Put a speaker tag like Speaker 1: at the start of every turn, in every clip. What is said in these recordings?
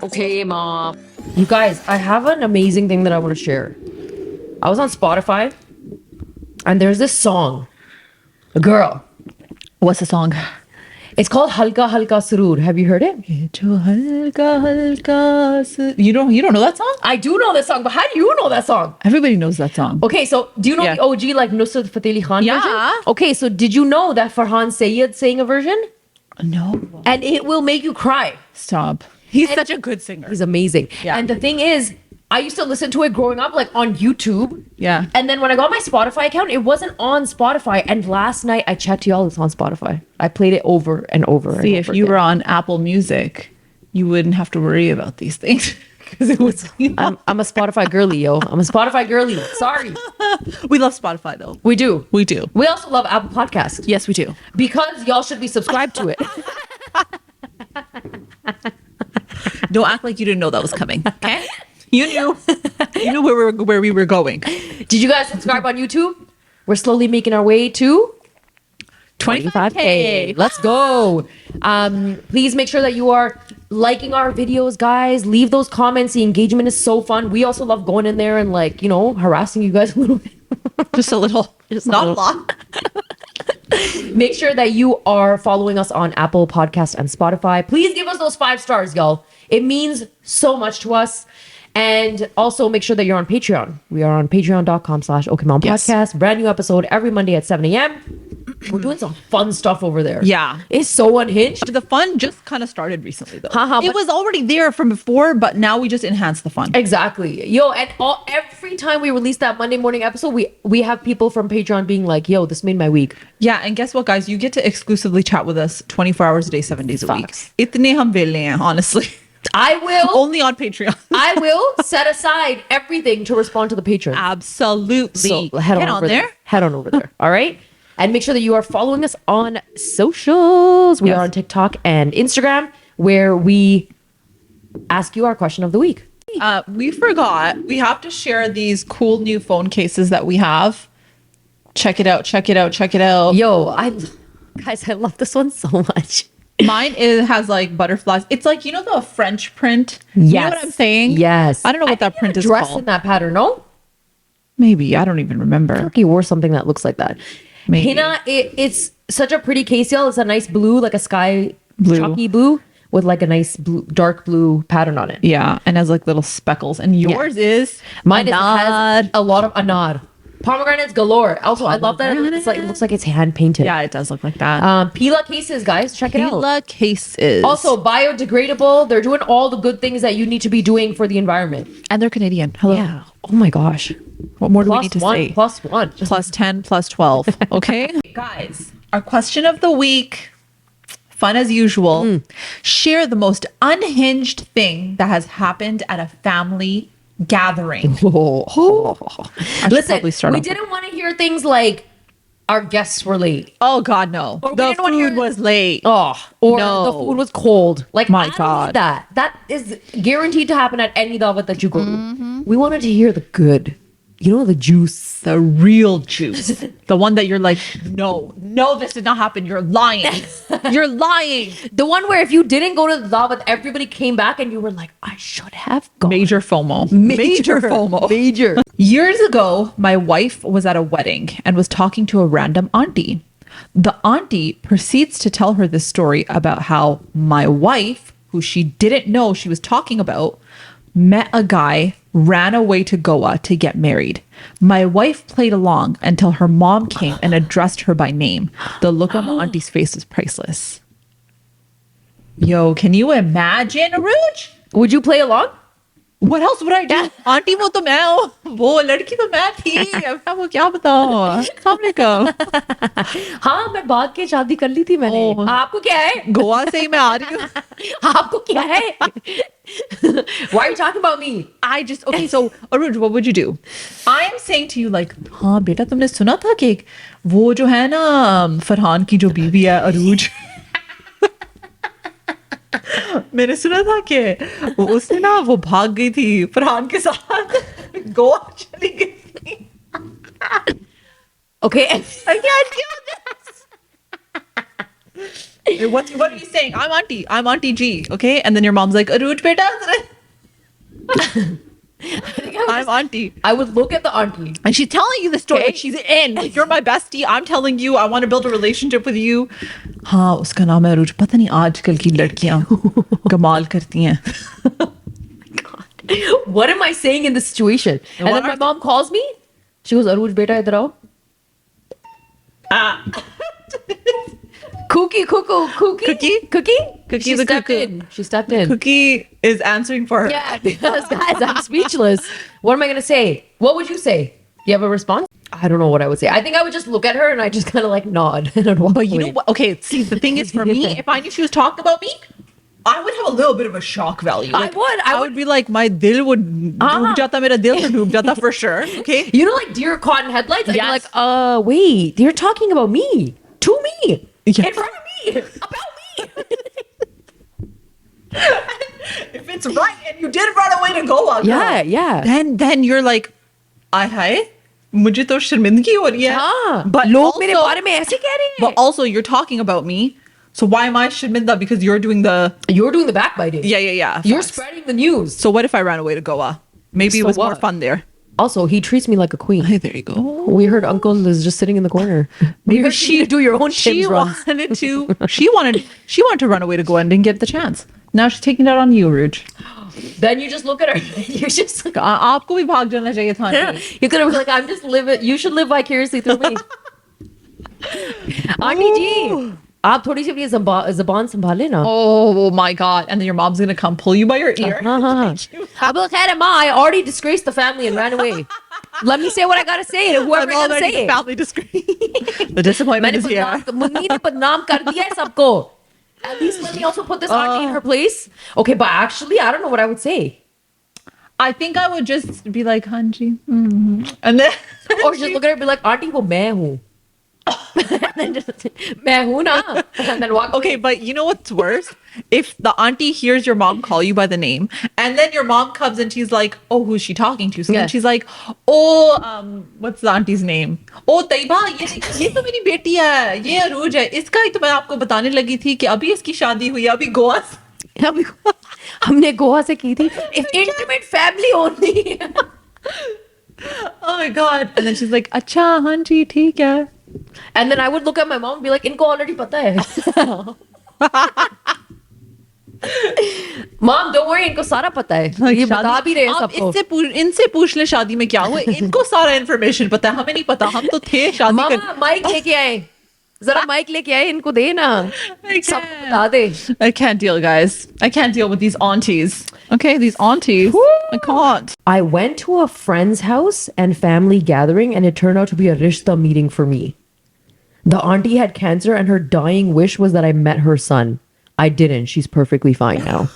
Speaker 1: Okay, mom. You guys, I have an amazing thing that I want to share. I was on Spotify and there's this song. A girl.
Speaker 2: What's the song?
Speaker 1: It's called Halka Halka Surur. Have you heard it?
Speaker 2: You don't know that song?
Speaker 1: I do know this song, but how do you know that song?
Speaker 2: Everybody knows that song.
Speaker 1: Okay, so do you know the OG like Nusrat Fateh Ali Khan version? Okay, so did you know that Farhan Sayyid sang a version?
Speaker 2: No.
Speaker 1: And it will make you cry.
Speaker 2: Stop. He's such a good singer.
Speaker 1: He's amazing.
Speaker 2: Yeah.
Speaker 1: And the thing is, I used to listen to it growing up, like on YouTube.
Speaker 2: Yeah.
Speaker 1: And then when I got my Spotify account, it wasn't on Spotify. And last night I checked, y'all, it's on Spotify. I played it over and over.
Speaker 2: See, if you were on Apple Music, you wouldn't have to worry about these things. Because it was.
Speaker 1: I'm a Spotify girly, yo. I'm a Spotify girly. Sorry.
Speaker 2: We love Spotify, though.
Speaker 1: We do.
Speaker 2: We do.
Speaker 1: We also love Apple Podcast.
Speaker 2: Yes, we do.
Speaker 1: Because y'all should be subscribed to it.
Speaker 2: Don't act like you didn't know that was coming. Okay? You knew. You knew where we were going.
Speaker 1: Did you guys subscribe on YouTube? We're slowly making our way to 25K. Let's go. Please make sure that you are liking our videos, guys. Leave those comments. The engagement is so fun. We also love going in there and like, you know, harassing you guys a little bit.
Speaker 2: Just a little. Just not a lot.
Speaker 1: Make sure that you are following us on Apple Podcast and Spotify. Please give us those 5 stars, y'all. It means so much to us. And also make sure that you're on Patreon. We are on patreon.com/OkMomPodcast. Yes. Brand new episode every Monday at 7 a.m. We're doing some fun stuff over there.
Speaker 2: Yeah.
Speaker 1: It's so unhinged.
Speaker 2: The fun just kind of started recently, though.
Speaker 1: It
Speaker 2: was already there from before, but now we just enhanced the fun.
Speaker 1: Exactly. Yo, and every time we release that Monday morning episode, we have people from Patreon being like, yo, this made my week.
Speaker 2: Yeah, and guess what, guys? You get to exclusively chat with us 24 hours a day, 7 days a week. Itne hum vele hain, honestly.
Speaker 1: I will
Speaker 2: only on Patreon.
Speaker 1: I will set aside everything to respond to the patrons.
Speaker 2: Absolutely.
Speaker 1: So head on over there. Head on over there. All right. And make sure that you are following us on socials. We are on TikTok and Instagram, where we ask you our question of the week.
Speaker 2: We forgot. We have to share these cool new phone cases that we have. Check it out. Check it out. Check it out.
Speaker 1: Yo, guys, I love this one so much.
Speaker 2: Mine has like butterflies. It's like, you know, the French print.
Speaker 1: Yes.
Speaker 2: You know what I'm saying?
Speaker 1: Yes.
Speaker 2: I don't know what that print is
Speaker 1: dressed
Speaker 2: called.
Speaker 1: in that pattern, no?
Speaker 2: Maybe. I don't even remember.
Speaker 1: I feel like he wore something that looks like that.
Speaker 2: Maybe.
Speaker 1: Hina, it's such a pretty case, y'all. It's a nice blue, like a sky chalky blue with like a nice blue, dark blue pattern on it.
Speaker 2: Yeah. And has like little speckles. And yours is?
Speaker 1: Mine has a lot of anad. Pomegranates galore. Also, I love that it looks like it's hand painted.
Speaker 2: Yeah, it does look like that.
Speaker 1: Pila cases, guys. Check it out.
Speaker 2: Pila cases.
Speaker 1: Also, biodegradable. They're doing all the good things that you need to be doing for the environment.
Speaker 2: And they're Canadian. Hello.
Speaker 1: Yeah. Oh my gosh.
Speaker 2: What more do we need to say?
Speaker 1: Plus one.
Speaker 2: Plus 10, plus 12. Okay? Guys, our question of the week, fun as usual. Share the most unhinged thing that has happened at a family gathering.
Speaker 1: Listen, we didn't want to hear things like our guests were late.
Speaker 2: Oh God, no. The food was late.
Speaker 1: Or the food was cold. Like,
Speaker 2: my God,
Speaker 1: that is guaranteed to happen at any daawat that you go to. We wanted to hear the good. You know, the juice.
Speaker 2: The real juice. The one that you're like, no, this did not happen. You're lying. You're lying.
Speaker 1: The one where if you didn't go to the daawat, everybody came back and you were like, I should have gone.
Speaker 2: Major FOMO. Major FOMO.
Speaker 1: Major.
Speaker 2: Years ago, my wife was at a wedding and was talking to a random auntie. The auntie proceeds to tell her this story about how my wife, who she didn't know she was talking about, met a guy, ran away to Goa to get married. My wife played along until her mom came and addressed her by name. The look on the auntie's face was priceless. Yo, can you imagine, Aruj?
Speaker 1: Would you play along?
Speaker 2: What else would I do? Auntie वो तो मैं हूँ, वो लड़की तो मैं थी, अब मैं वो क्या बताऊँ? अस्सलाम वालेकुम।
Speaker 1: हाँ, मैं भाग के शादी कर ली थी मैंने। आपको क्या है?
Speaker 2: गोवा से ही मैं आ रही हूँ।
Speaker 1: आपको क्या है? Why are you talking about me?
Speaker 2: Okay, so Aruj, what would you do? I am saying to you like, हाँ बेटा तुमने सुना था कि वो जो है ना फरहान की जो बीवी है अरूज, मैंने सुना था कि उसने ना वो भाग गई थी फरहान के साथ गोवा चली गई थी.
Speaker 1: Okay.
Speaker 2: I can't do this. What are you saying? I'm Auntie G, okay? And then your mom's like, Aruj beta. I'm Auntie.
Speaker 1: I would look at the auntie.
Speaker 2: And she's telling you the story.
Speaker 1: Okay.
Speaker 2: Like she's in. Like, you're my bestie. I'm telling you, I want to build a relationship with you. हाँ, उसका नाम है अरूज. पता नहीं आजकल की लड़कियां कमाल करती हैं.
Speaker 1: What am I saying in this situation? And then my mom calls me. She goes, Aruj beta idhar aao. Cookie. She
Speaker 2: the
Speaker 1: stepped
Speaker 2: cuckoo.
Speaker 1: in. She stepped in.
Speaker 2: Cookie is answering for her.
Speaker 1: Yeah, because guys, I'm speechless. What am I gonna say? What would you say? You have a response? I don't know what I would say. I think I would just look at her and I just kind of like nod.
Speaker 2: But you know what? Okay, see, the thing is for me, if I knew she was talking about me, I would have a little bit of a shock value. Like, I would be like, my dil would doob jata, mera dil doob jata for sure. Okay.
Speaker 1: You know, like deer caught in headlights? I'd be
Speaker 2: Yes.
Speaker 1: like, wait, you're talking about me. To me.
Speaker 2: Yes.
Speaker 1: In front of me. About me.
Speaker 2: If it's right and you did run away to Goa, girl,
Speaker 1: yeah.
Speaker 2: then you're like, हाय मुझे तो शर्मिंदगी हो रही है.
Speaker 1: हाँ,
Speaker 2: But
Speaker 1: लोग मेरे बारे में ऐसे कह रहे हैं.
Speaker 2: But also you're talking about me. So why am I shirminda? Because you're doing the
Speaker 1: backbiting.
Speaker 2: Yeah.
Speaker 1: You're
Speaker 2: facts.
Speaker 1: spreading the news.
Speaker 2: So what if I ran away to Goa? Maybe it
Speaker 1: So
Speaker 2: was more
Speaker 1: what?
Speaker 2: fun there.
Speaker 1: Also, he treats me like a queen.
Speaker 2: Hey, there you go.
Speaker 1: We heard Uncle is just sitting in the corner. Maybe she do your own
Speaker 2: She
Speaker 1: Tim's runs.
Speaker 2: wanted to run away to Goa and didn't get the chance. Now she's taking that on you, Ruj.
Speaker 1: Then you just look at her. You're just like,
Speaker 2: आपको भी भाग जाना चाहिए था.
Speaker 1: you're gonna be like, I'm just living. You should live vicariously through me. Auntie G, आप थोड़ी सी अपनी ज़बान संभाले ना.
Speaker 2: Oh my God. And then your mom's going to come pull you by your ear.
Speaker 1: I'm like, hey, Ma, I already disgraced the family and ran away. Let me say what I gotta say, and whoever
Speaker 2: I'm
Speaker 1: gonna say
Speaker 2: already
Speaker 1: it.
Speaker 2: family disgrace. The disappointment is here.
Speaker 1: Munni ने बदनाम कर दिया है सबको. At least let me also put this auntie in her place. Okay, but actually, I don't know what I would say.
Speaker 2: I think I would just be like, Hanji. And then
Speaker 1: Or just look at her and be like, auntie, वो मैं हूँ. And then just, मैं हूँ ना. And then walk
Speaker 2: okay,
Speaker 1: away.
Speaker 2: but you know what's worse? If the auntie hears your mom call you by the name, and then your mom comes and she's like, oh, who's she talking to? So
Speaker 1: Yeah.
Speaker 2: then she's like, oh, what's the auntie's name? Oh, Taiba, ये तो मेरी बेटी है, ये अरूज है. इसका ही तो मैं आपको बताने लगी थी कि अभी इसकी शादी हुई है, अभी गोवा से.
Speaker 1: हमने गोवा से की थी. If intimate family only.
Speaker 2: Oh my God. And then she's like, अच्छा, Hanji, ठीक है.
Speaker 1: And then I would look at my mom and be like, इनको already पता है. Mom, don't worry, इनको सारा पता है. ये बता भी रहे हैं
Speaker 2: आप
Speaker 1: सबको.
Speaker 2: इनसे पूछ ले शादी में क्या हुआ. इनको सारा information पता है, हमें नहीं पता. हम तो थे शादी
Speaker 1: मामा
Speaker 2: कर.
Speaker 1: माइक लेके आए. जरा माइक लेके आए, इनको दे ना. सबको बता दे.
Speaker 2: I can't deal, guys. I can't deal with these aunties. Okay, these aunties. I can't.
Speaker 1: I went to a friend's house and family gathering, and it turned out to be a rishta meeting for me. The auntie had cancer, and her dying wish was that I met her son. I didn't. She's perfectly fine now.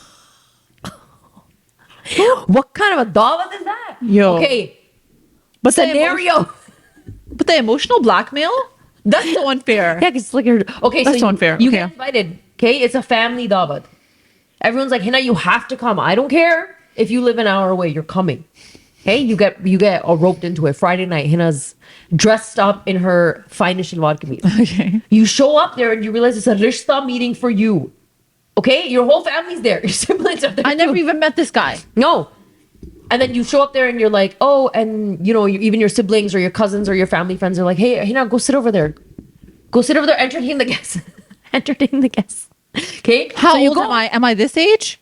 Speaker 1: What kind of a daawat is that?
Speaker 2: Yo.
Speaker 1: Okay.
Speaker 2: But
Speaker 1: Scenario.
Speaker 2: But the emotional blackmail? That's so unfair.
Speaker 1: Yeah, it's like okay.
Speaker 2: That's
Speaker 1: so
Speaker 2: so unfair.
Speaker 1: You
Speaker 2: Okay.
Speaker 1: get invited. Okay, it's a family daawat. Everyone's like, Hina, you have to come. I don't care if you live an hour away. You're coming. Okay, you get roped into it. Friday night, Hina's dressed up in her finest shalwar kameez.
Speaker 2: Okay.
Speaker 1: You show up there and you realize it's a rishta meeting for you. Okay, your whole family's there. Your siblings are there.
Speaker 2: I never
Speaker 1: too.
Speaker 2: even met this guy.
Speaker 1: No. And then you show up there and you're like, oh, and you know, even your siblings or your cousins or your family friends are like, hey, Hina, go sit over there. Go sit over there, entertain the guests. Entertain the guests. Okay?
Speaker 2: How
Speaker 1: So you
Speaker 2: old
Speaker 1: go-
Speaker 2: am I? Am I this age?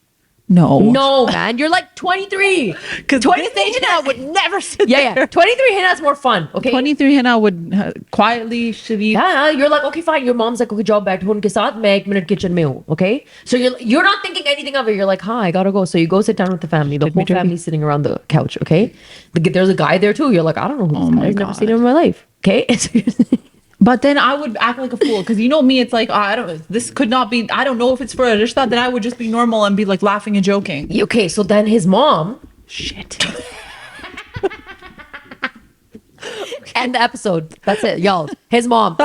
Speaker 2: No.
Speaker 1: No, man. You're like 23.
Speaker 2: Because
Speaker 1: 23
Speaker 2: Hina would never sit
Speaker 1: Yeah.
Speaker 2: there.
Speaker 1: 23 Hina's more fun. Okay?
Speaker 2: 23 Hina would quietly shitty.
Speaker 1: Yeah, you're like, okay, fine. Your mom's like, okay, job back home ke saath, main 1 minute kitchen mein hu, okay? So you're not thinking anything of it. You're like, huh, I gotta go. So you go sit down with the family. The whole family's sitting around the couch, okay? There's a guy there too. You're like, I don't know who this guy is. I've never seen him in my life. Okay?
Speaker 2: But then I would act like a fool because you know me, it's like this could not be. I don't know if it's for a rishta. Then I would just be normal and be like laughing and joking.
Speaker 1: Okay, so then his mom
Speaker 2: Shit.
Speaker 1: end the episode. That's it, y'all. His mom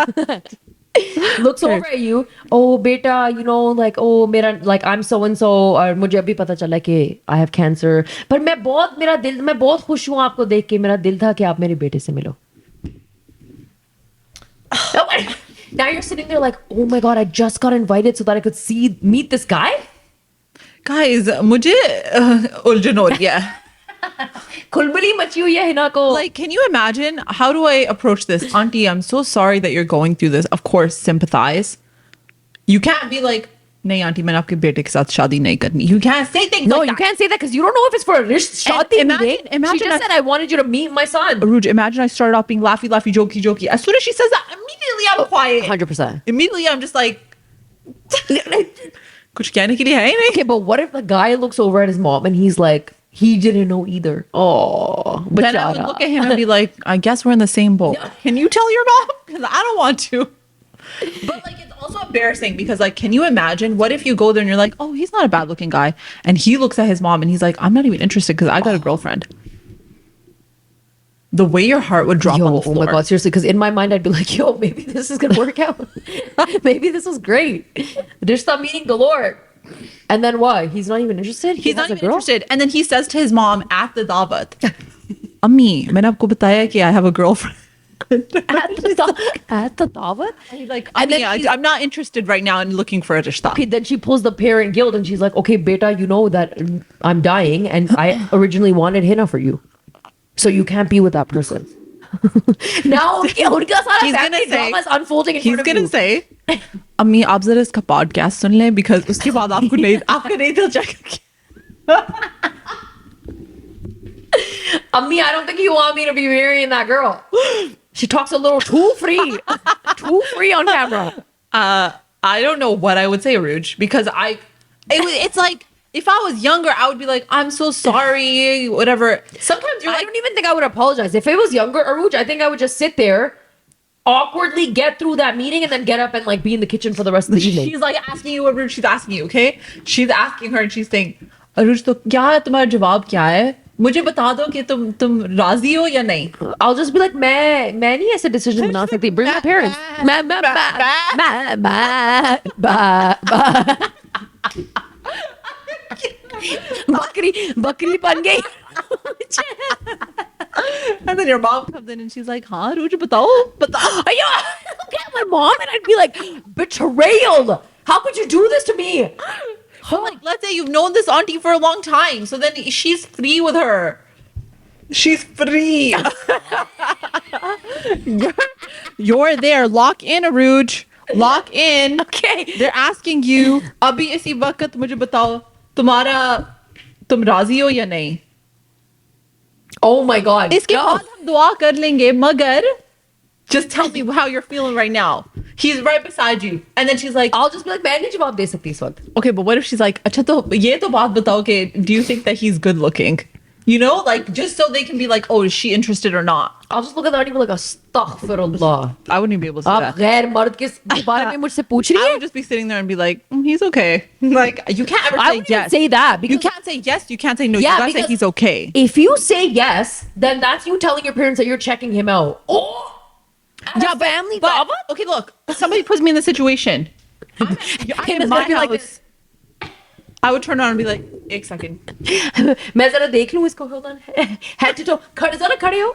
Speaker 1: looks over at you. Oh, beta, you know, like, oh, like I'm so and so, और मुझे अभी पता चला कि I have cancer. पर मैं बहुत खुश हूँ आपको देख के. मेरा दिल था कि आप मेरे बेटे से मिलो. Now you're sitting there like, oh my God, I just got invited so that I could meet this guy?
Speaker 2: Guys, मुझे उलझन हो रही है.
Speaker 1: Kulbali machi hui hai Hina ko.
Speaker 2: Like, can you imagine? How do I approach this? Auntie, I'm so sorry that you're going through this. Of course, sympathize. You can't be like, नहीं aunty मैंने आपके बेटे के साथ शादी नहीं करनी. You can't say things
Speaker 1: No,
Speaker 2: like
Speaker 1: you
Speaker 2: that.
Speaker 1: can't say that because you don't know if it's for a shadi.
Speaker 2: Imagine
Speaker 1: She just said, I wanted you to meet my son.
Speaker 2: Aruj, imagine I started off being laughy, jokey. As soon as she says that, immediately I'm quiet.
Speaker 1: 100%.
Speaker 2: Immediately I'm just like, कुछ कहने के लिए है ही नहीं.
Speaker 1: Okay, but what if the guy looks over at his mom and he's like, he didn't know either. Oh,
Speaker 2: Then I would look at him and be like, I guess we're in the same boat. Can you tell your mom? Because I don't want to. But like, it's also embarrassing because like, can you imagine? What if you go there and you're like, oh, he's not a bad looking guy. And he looks at his mom and he's like, I'm not even interested because I got a girlfriend. The way your heart would drop on the floor.
Speaker 1: Oh my God, seriously. Because in my mind, I'd be like, yo, maybe this is going to work out. Maybe this was great. Rishta meeting galore. And then what? He's not even interested?
Speaker 2: He's not even interested. And then he says to his mom at the daawat, Ammi, मैंने आपको बताया कि I have a girlfriend.
Speaker 1: At the daawat?
Speaker 2: And he's like, Ammi, I'm not interested right now in looking for a rishta.
Speaker 1: Okay, then she pulls the parent guilt and she's like, okay, beta, you know that I'm dying and I originally wanted henna for you. So you can't be with that person. Now, he's
Speaker 2: gonna say,
Speaker 1: unfolding in front of you.
Speaker 2: He's gonna say, Ammi, आप जरा इसका podcast सुन लें because उसके बाद आपका नहीं दिल check.
Speaker 1: Ammi, I don't think you want me to be marrying that girl. She talks a little too free. Too free on camera.
Speaker 2: I don't know what I would say, Aruj, because it's like, if I was younger, I would be like, I'm so sorry, whatever.
Speaker 1: Sometimes I don't even think I would apologize. If it was younger, Aruj, I think I would just sit there, awkwardly get through that meeting, and then get up and like be in the kitchen for the rest of the evening.
Speaker 2: She's like asking you, Aruj, she's asking you, okay? She's asking her and she's saying, Aruj, तो क्या है तुम्हारा जवाब क्या है? मुझे बता दो कि तुम राजी हो या नहीं?
Speaker 1: I'll just be like, मैं नहीं ऐसे decision बना सकती. Bring my parents. बकरी बन गई.
Speaker 2: And then your mom comes in and she's like, हाँ Aruj, बताओ.
Speaker 1: Look at my mom and I'd be like, betrayal. How could you do this to me?
Speaker 2: But like, let's say you've known this auntie for a long time, so then she's free with her. She's free. You're there. Lock in, Aruj. Lock in.
Speaker 1: Okay.
Speaker 2: They're asking you, अभी इसी वक्त मुझे बताओ, तुम राजी हो या नहीं?
Speaker 1: Oh my God.
Speaker 2: इसके बाद हम दुआ कर लेंगे, मगर just tell me how you're feeling right now. He's right beside you. And then she's like,
Speaker 1: I'll just be like, मैं नहीं जवाब दे सकती इस वक्त.
Speaker 2: Okay, but what if she's like, अच्छा तो ये तो बात बताओ कि do you think that he's good looking? You know, like just so they can be like, oh, is she interested or not?
Speaker 1: I'll just look at the auntie and be like, astaghfirullah.
Speaker 2: I wouldn't even be able to say
Speaker 1: आप
Speaker 2: that.
Speaker 1: गैर मर्द के बारे में मुझसे पूछ रही
Speaker 2: I
Speaker 1: है?
Speaker 2: would just be sitting there and be like, he's okay. Like, you can't ever
Speaker 1: I
Speaker 2: say
Speaker 1: wouldn't even
Speaker 2: yes.
Speaker 1: say that because
Speaker 2: You can't say yes, you can't say no.
Speaker 1: Yeah,
Speaker 2: You gotta say
Speaker 1: because
Speaker 2: he's okay.
Speaker 1: if you say yes, then that's you telling your parents that you're checking him out. Oh,
Speaker 2: Yeah,
Speaker 1: family
Speaker 2: but
Speaker 1: daawat?
Speaker 2: okay, look, somebody puts me in the situation. I'm in my
Speaker 1: be like
Speaker 2: house. I would turn around and be like, एक second.
Speaker 1: मैं जरा देख लूँ इसको. Hold on. Head to toe. खड़े हो.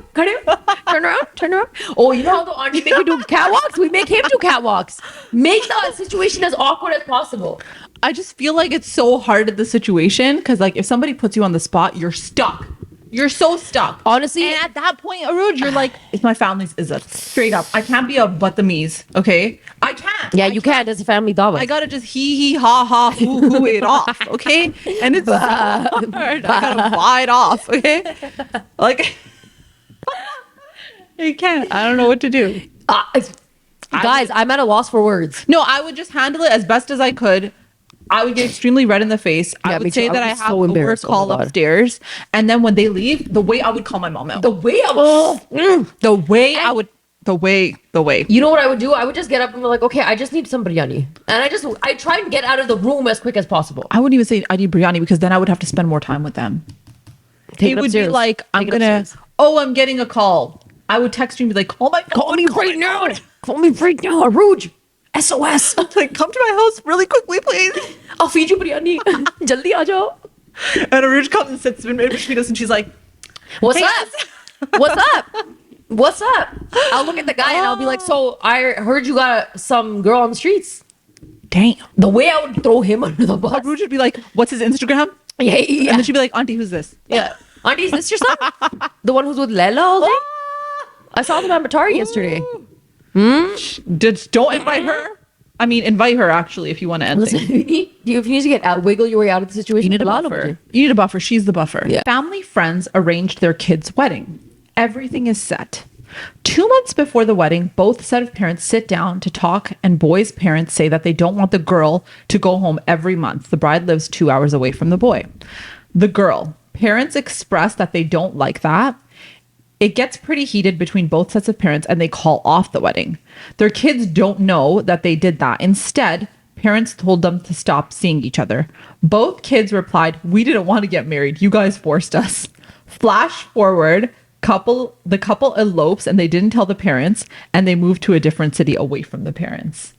Speaker 1: Turn around. Oh, you know how the auntie make you do catwalks? We make him do catwalks. Make the situation as awkward as possible.
Speaker 2: I just feel like it's so hard at the situation because, like, if somebody puts you on the spot, you're stuck. You're so stuck.
Speaker 1: Honestly,
Speaker 2: And at that point, Aruj, you're like, it's my family's izzat. Straight up. I can't be a batameez, okay? I can't.
Speaker 1: yeah, you can't as a family daawat.
Speaker 2: I gotta just hee ha hoo it off, okay? And it's so hard. I gotta fly it off, okay? Like, you can't. I don't know what to do.
Speaker 1: Guys, I'm at a loss for words.
Speaker 2: No, I would just handle it as best as I could. I would get extremely red in the face.
Speaker 1: Yeah,
Speaker 2: I
Speaker 1: me
Speaker 2: would
Speaker 1: too.
Speaker 2: say
Speaker 1: I
Speaker 2: that
Speaker 1: would
Speaker 2: I
Speaker 1: be
Speaker 2: have
Speaker 1: so
Speaker 2: a
Speaker 1: embarrassed.
Speaker 2: work call
Speaker 1: Oh my God.
Speaker 2: upstairs. And then when they leave, the way I would call my mom out.
Speaker 1: The way I would...
Speaker 2: The way.
Speaker 1: You know what I would do? I would just get up and be like, okay, I just need some biryani. And I try and get out of the room as quick as possible.
Speaker 2: I wouldn't even say I need biryani because then I would have to spend more time with them.
Speaker 1: Take
Speaker 2: It
Speaker 1: it
Speaker 2: would be
Speaker 1: upstairs.
Speaker 2: like,
Speaker 1: Take it upstairs.
Speaker 2: I'm getting a call. I would text you and be like, call
Speaker 1: me right now. Call me right now, Aruj. SOS.
Speaker 2: Like, come to my house really quickly, please.
Speaker 1: I'll feed you biryani. Jaldi aa jao.
Speaker 2: And Aruj comes and sits in between us and she's like,
Speaker 1: What's
Speaker 2: "Hey,
Speaker 1: up? What's up? What's up? I'll look at the guy and I'll be like, so I heard you got some girl on the streets.
Speaker 2: Damn.
Speaker 1: The way I would throw him under the bus.
Speaker 2: Aruj would be like, what's his Instagram?
Speaker 1: Yeah,
Speaker 2: And then she'd be like, auntie, who's this?
Speaker 1: yeah. Auntie, is this your son? The one who's with Lela all day? I saw them at Matari yesterday.
Speaker 2: Just don't invite her. I mean, invite her actually if you want to end
Speaker 1: Listen,
Speaker 2: things.
Speaker 1: if you need to get out, wiggle your way out of the situation.
Speaker 2: You need a
Speaker 1: Lala
Speaker 2: buffer.
Speaker 1: would.
Speaker 2: You need a buffer. She's the buffer.
Speaker 1: Yeah.
Speaker 2: Family friends arranged their kid's wedding. Everything is set. 2 months before the wedding, both set of parents sit down to talk, and boy's parents say that they don't want the girl to go home every month. The bride lives 2 hours away from the boy. The girl. Parents express that they don't like that. It gets pretty heated between both sets of parents and they call off the wedding. Their kids don't know that they did that. Instead, parents told them to stop seeing each other. Both kids replied, "We didn't want to get married. You guys forced us." Flash forward, the couple elopes and they didn't tell the parents and they moved to a different city away from the parents.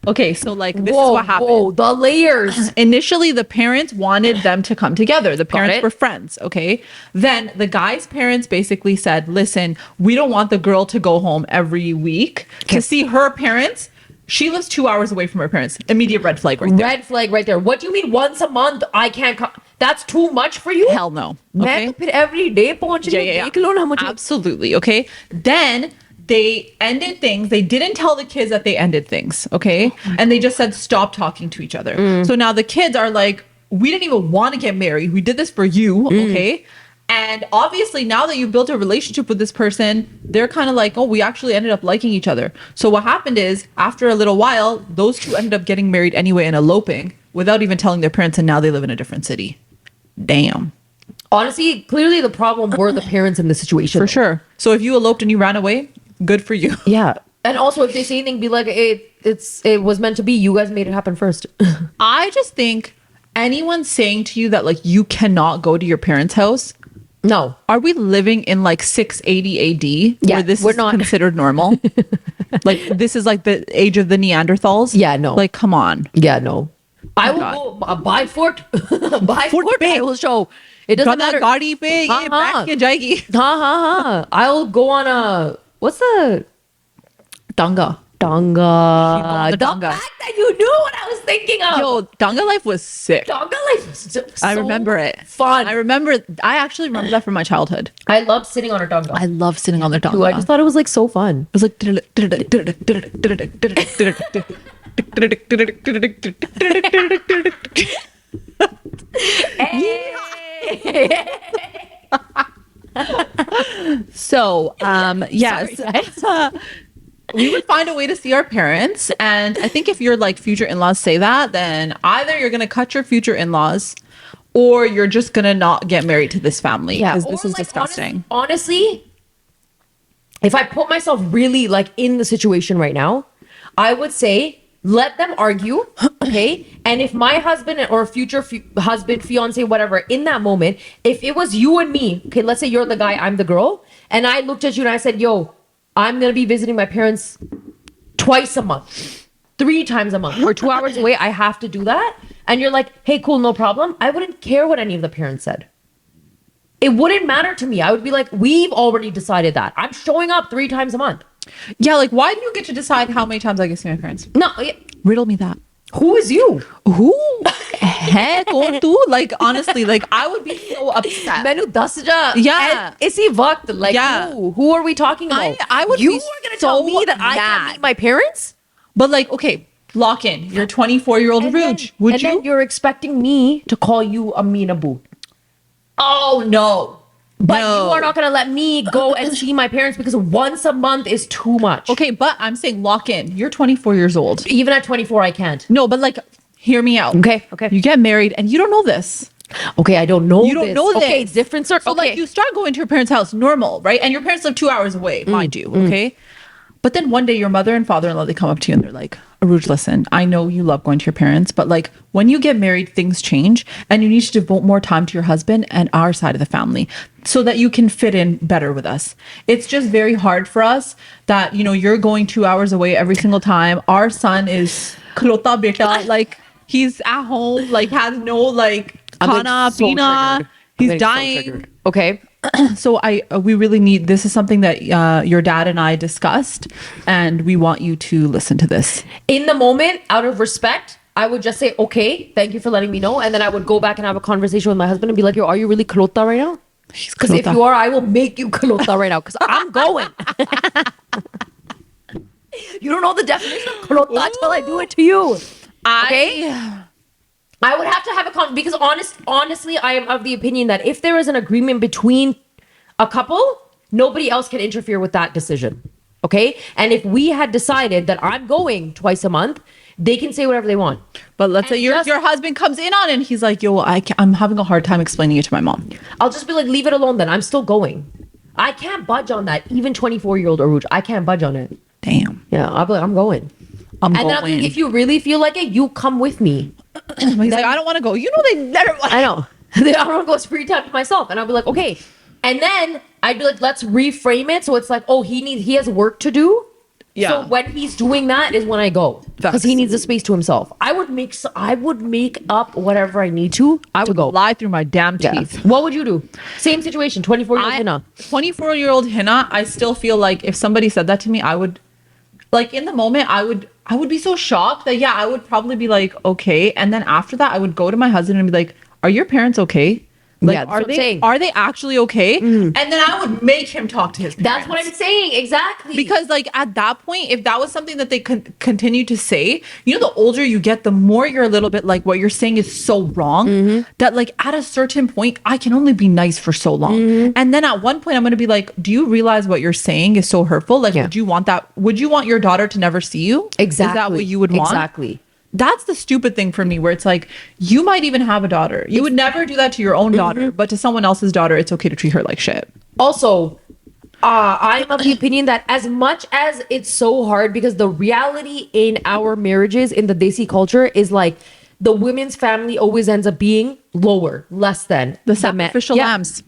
Speaker 2: Okay, so like this is what happened.
Speaker 1: Whoa, the layers.
Speaker 2: Initially, the parents wanted them to come together. The parents
Speaker 1: it.
Speaker 2: were friends, okay? Then the guy's parents basically said, listen, we don't want the girl to go home every week to see her parents. She lives 2 hours away from her parents. Immediate red flag right there.
Speaker 1: Red flag right there. What do you mean once a month I can't come? That's too much for you?
Speaker 2: Hell no. Okay?
Speaker 1: Man, every day
Speaker 2: Absolutely, okay? Then they ended things. They didn't tell the kids that they ended things, okay? And they just said, stop talking to each other. So now the kids are like, we didn't even want to get married. We did this for you, okay? And obviously now that you've built a relationship with this person, they're kind of like, oh, we actually ended up liking each other. So what happened is, after a little while, those two ended up getting married anyway and eloping without even telling their parents, and now they live in a different city. Damn.
Speaker 1: Honestly, clearly the problem were the parents in the situation.
Speaker 2: For sure. So if you eloped and you ran away, good for you.
Speaker 1: Yeah. And also, if they say anything, be like, it was meant to be. You guys made it happen first.
Speaker 2: I just think anyone saying to you that like you cannot go to your parents' house.
Speaker 1: No.
Speaker 2: Are we living in like 680 AD
Speaker 1: Yeah,
Speaker 2: where this
Speaker 1: we're
Speaker 2: is
Speaker 1: not.
Speaker 2: considered normal? Like this is like the age of the Neanderthals?
Speaker 1: Yeah, no.
Speaker 2: Like, come on.
Speaker 1: Yeah, no. I will
Speaker 2: God.
Speaker 1: go by foot. By
Speaker 2: Foot
Speaker 1: foot,
Speaker 2: big.
Speaker 1: I will show. It doesn't
Speaker 2: Gana
Speaker 1: matter.
Speaker 2: gaadi pe ye
Speaker 1: Uh-huh.
Speaker 2: back ke jayegi.
Speaker 1: I'll go on a, what's the
Speaker 2: Danga.
Speaker 1: Danga?
Speaker 2: on the
Speaker 1: The
Speaker 2: Danga.
Speaker 1: fact that you knew what I was thinking of.
Speaker 2: Yo, Danga life was sick.
Speaker 1: Danga life was so
Speaker 2: I remember it.
Speaker 1: Fun.
Speaker 2: I actually remember that from my childhood.
Speaker 1: I loved sitting on a Danga.
Speaker 2: I love sitting on the Danga.
Speaker 1: Ooh, I just thought it was like so fun.
Speaker 2: It was like so yes. We would find a way to see our parents, and I think if your like future in-laws say that, then either you're gonna cut your future in-laws or you're just gonna not get married to this family because this
Speaker 1: Or,
Speaker 2: is
Speaker 1: like,
Speaker 2: disgusting.
Speaker 1: Honestly, if I put myself really like in the situation right now, I would say let them argue, okay? And if my husband or future husband, fiance, whatever, in that moment, if it was you and me, okay, let's say you're the guy, I'm the girl, and I looked at you and I said, yo, I'm gonna be visiting my parents twice a month, 3 times a month, or 2 hours away, I have to do that. And you're like, hey, cool, no problem. I wouldn't care what any of the parents said. It wouldn't matter to me. I would be like, we've already decided that. I'm showing up 3 times a month.
Speaker 2: Yeah, like why do you get to decide how many times I get to see my parents?
Speaker 1: No,
Speaker 2: Riddle me that.
Speaker 1: who is you?
Speaker 2: Who? Heck, on tu? Like honestly, like I would be so upset.
Speaker 1: Mainu das ja.
Speaker 2: Yeah.
Speaker 1: And isi waqt, like
Speaker 2: Yeah.
Speaker 1: who are we talking about?
Speaker 2: I would
Speaker 1: You
Speaker 2: be
Speaker 1: are gonna
Speaker 2: so
Speaker 1: tell me that I
Speaker 2: mad.
Speaker 1: can't meet my parents?
Speaker 2: But like, okay, lock in. You're 24-year-old Rouge. Would
Speaker 1: and
Speaker 2: you?
Speaker 1: then you're expecting me to call you Amina Boo.
Speaker 2: Oh no.
Speaker 1: But
Speaker 2: No.
Speaker 1: you are not gonna let me go and see my parents because once a month is too much.
Speaker 2: Okay, but I'm saying lock in. You're 24 years old.
Speaker 1: Even at 24, I can't.
Speaker 2: No, but like, hear me out.
Speaker 1: Okay.
Speaker 2: You get married and you don't know this.
Speaker 1: Okay, I don't know.
Speaker 2: You don't know this.
Speaker 1: Okay, different circle.
Speaker 2: So like you start going to your parents' house normal, right? And your parents live 2 hours away, mind you, okay? But then one day your mother and father-in-law, they come up to you and they're like, Aruj, listen, I know you love going to your parents, but like when you get married, things change and you need to devote more time to your husband and our side of the family so that you can fit in better with us. It's just very hard for us that, you know, you're going 2 hours away every single time. Our son is klota beta, like he's at home, like has no like
Speaker 1: I'm
Speaker 2: khana,
Speaker 1: so
Speaker 2: pina,
Speaker 1: triggered.
Speaker 2: he's
Speaker 1: I'm so
Speaker 2: dying.
Speaker 1: triggered. Okay.
Speaker 2: So we really need, this is something that your dad and I discussed, and we want you to listen to this.
Speaker 1: In the moment, out of respect, I would just say, okay, thank you for letting me know. And then I would go back and have a conversation with my husband and be like, yo, are you really kalota right now? Because if you are, I will make you kalota right now because I'm going. You don't know the definition of kalota until I do it to you. Okay? I would have to have a because honestly, I am of the opinion that if there is an agreement between a couple, nobody else can interfere with that decision. Okay? And if we had decided that I'm going twice a month, they can say whatever they want.
Speaker 2: But let's say your husband comes in on it and he's like, yo, I'm having a hard time explaining it to my mom.
Speaker 1: I'll just be like, leave it alone then. I'm still going. I can't budge on that. Even 24-year-old Aruj, I can't budge on it.
Speaker 2: Damn.
Speaker 1: Yeah, I'll be like, I'm going.
Speaker 2: I'm
Speaker 1: and
Speaker 2: going.
Speaker 1: then I'll think, if you really feel like it, you come with me.
Speaker 2: He's like, I don't want to go. You know they never.
Speaker 1: I know. I don't want to go free time to myself. And I'll be like, okay. And then I'd be like, let's reframe it. So it's like, oh, he has work to do.
Speaker 2: Yeah.
Speaker 1: So when he's doing that is when I go. Because he needs the space to himself. I would make up whatever I need to go.
Speaker 2: Lie through my damn teeth.
Speaker 1: Yeah. What would you do? Same situation, 24-year-old Hina.
Speaker 2: 24-year-old Hina, I still feel like if somebody said that to me, I would, like in the moment, I would be so shocked that, yeah, I would probably be like, okay. And then after that, I would go to my husband and be like, are your parents okay? Like,
Speaker 1: Yeah, that's what I'm saying.
Speaker 2: are they actually okay? And then I would make him talk to his parents.
Speaker 1: That's what I'm saying. Exactly.
Speaker 2: Because like at that point, if that was something that they continue to say, you know, the older you get, the more you're a little bit like what you're saying is so wrong that like at a certain point, I can only be nice for so long. And then at one point I'm going to be like, do you realize what you're saying is so hurtful? Like, would you want that? Would you want your daughter to never see you?
Speaker 1: Exactly.
Speaker 2: Is that what you would want?
Speaker 1: Exactly.
Speaker 2: That's the stupid thing for me, where it's like, you might even have a daughter. You would never do that to your own daughter, but to someone else's daughter, it's okay to treat her like shit.
Speaker 1: Also, I'm of the opinion that as much as it's so hard, because the reality in our marriages in the Desi culture is like the women's family always ends up being lower, less than
Speaker 2: The sacrificial lambs.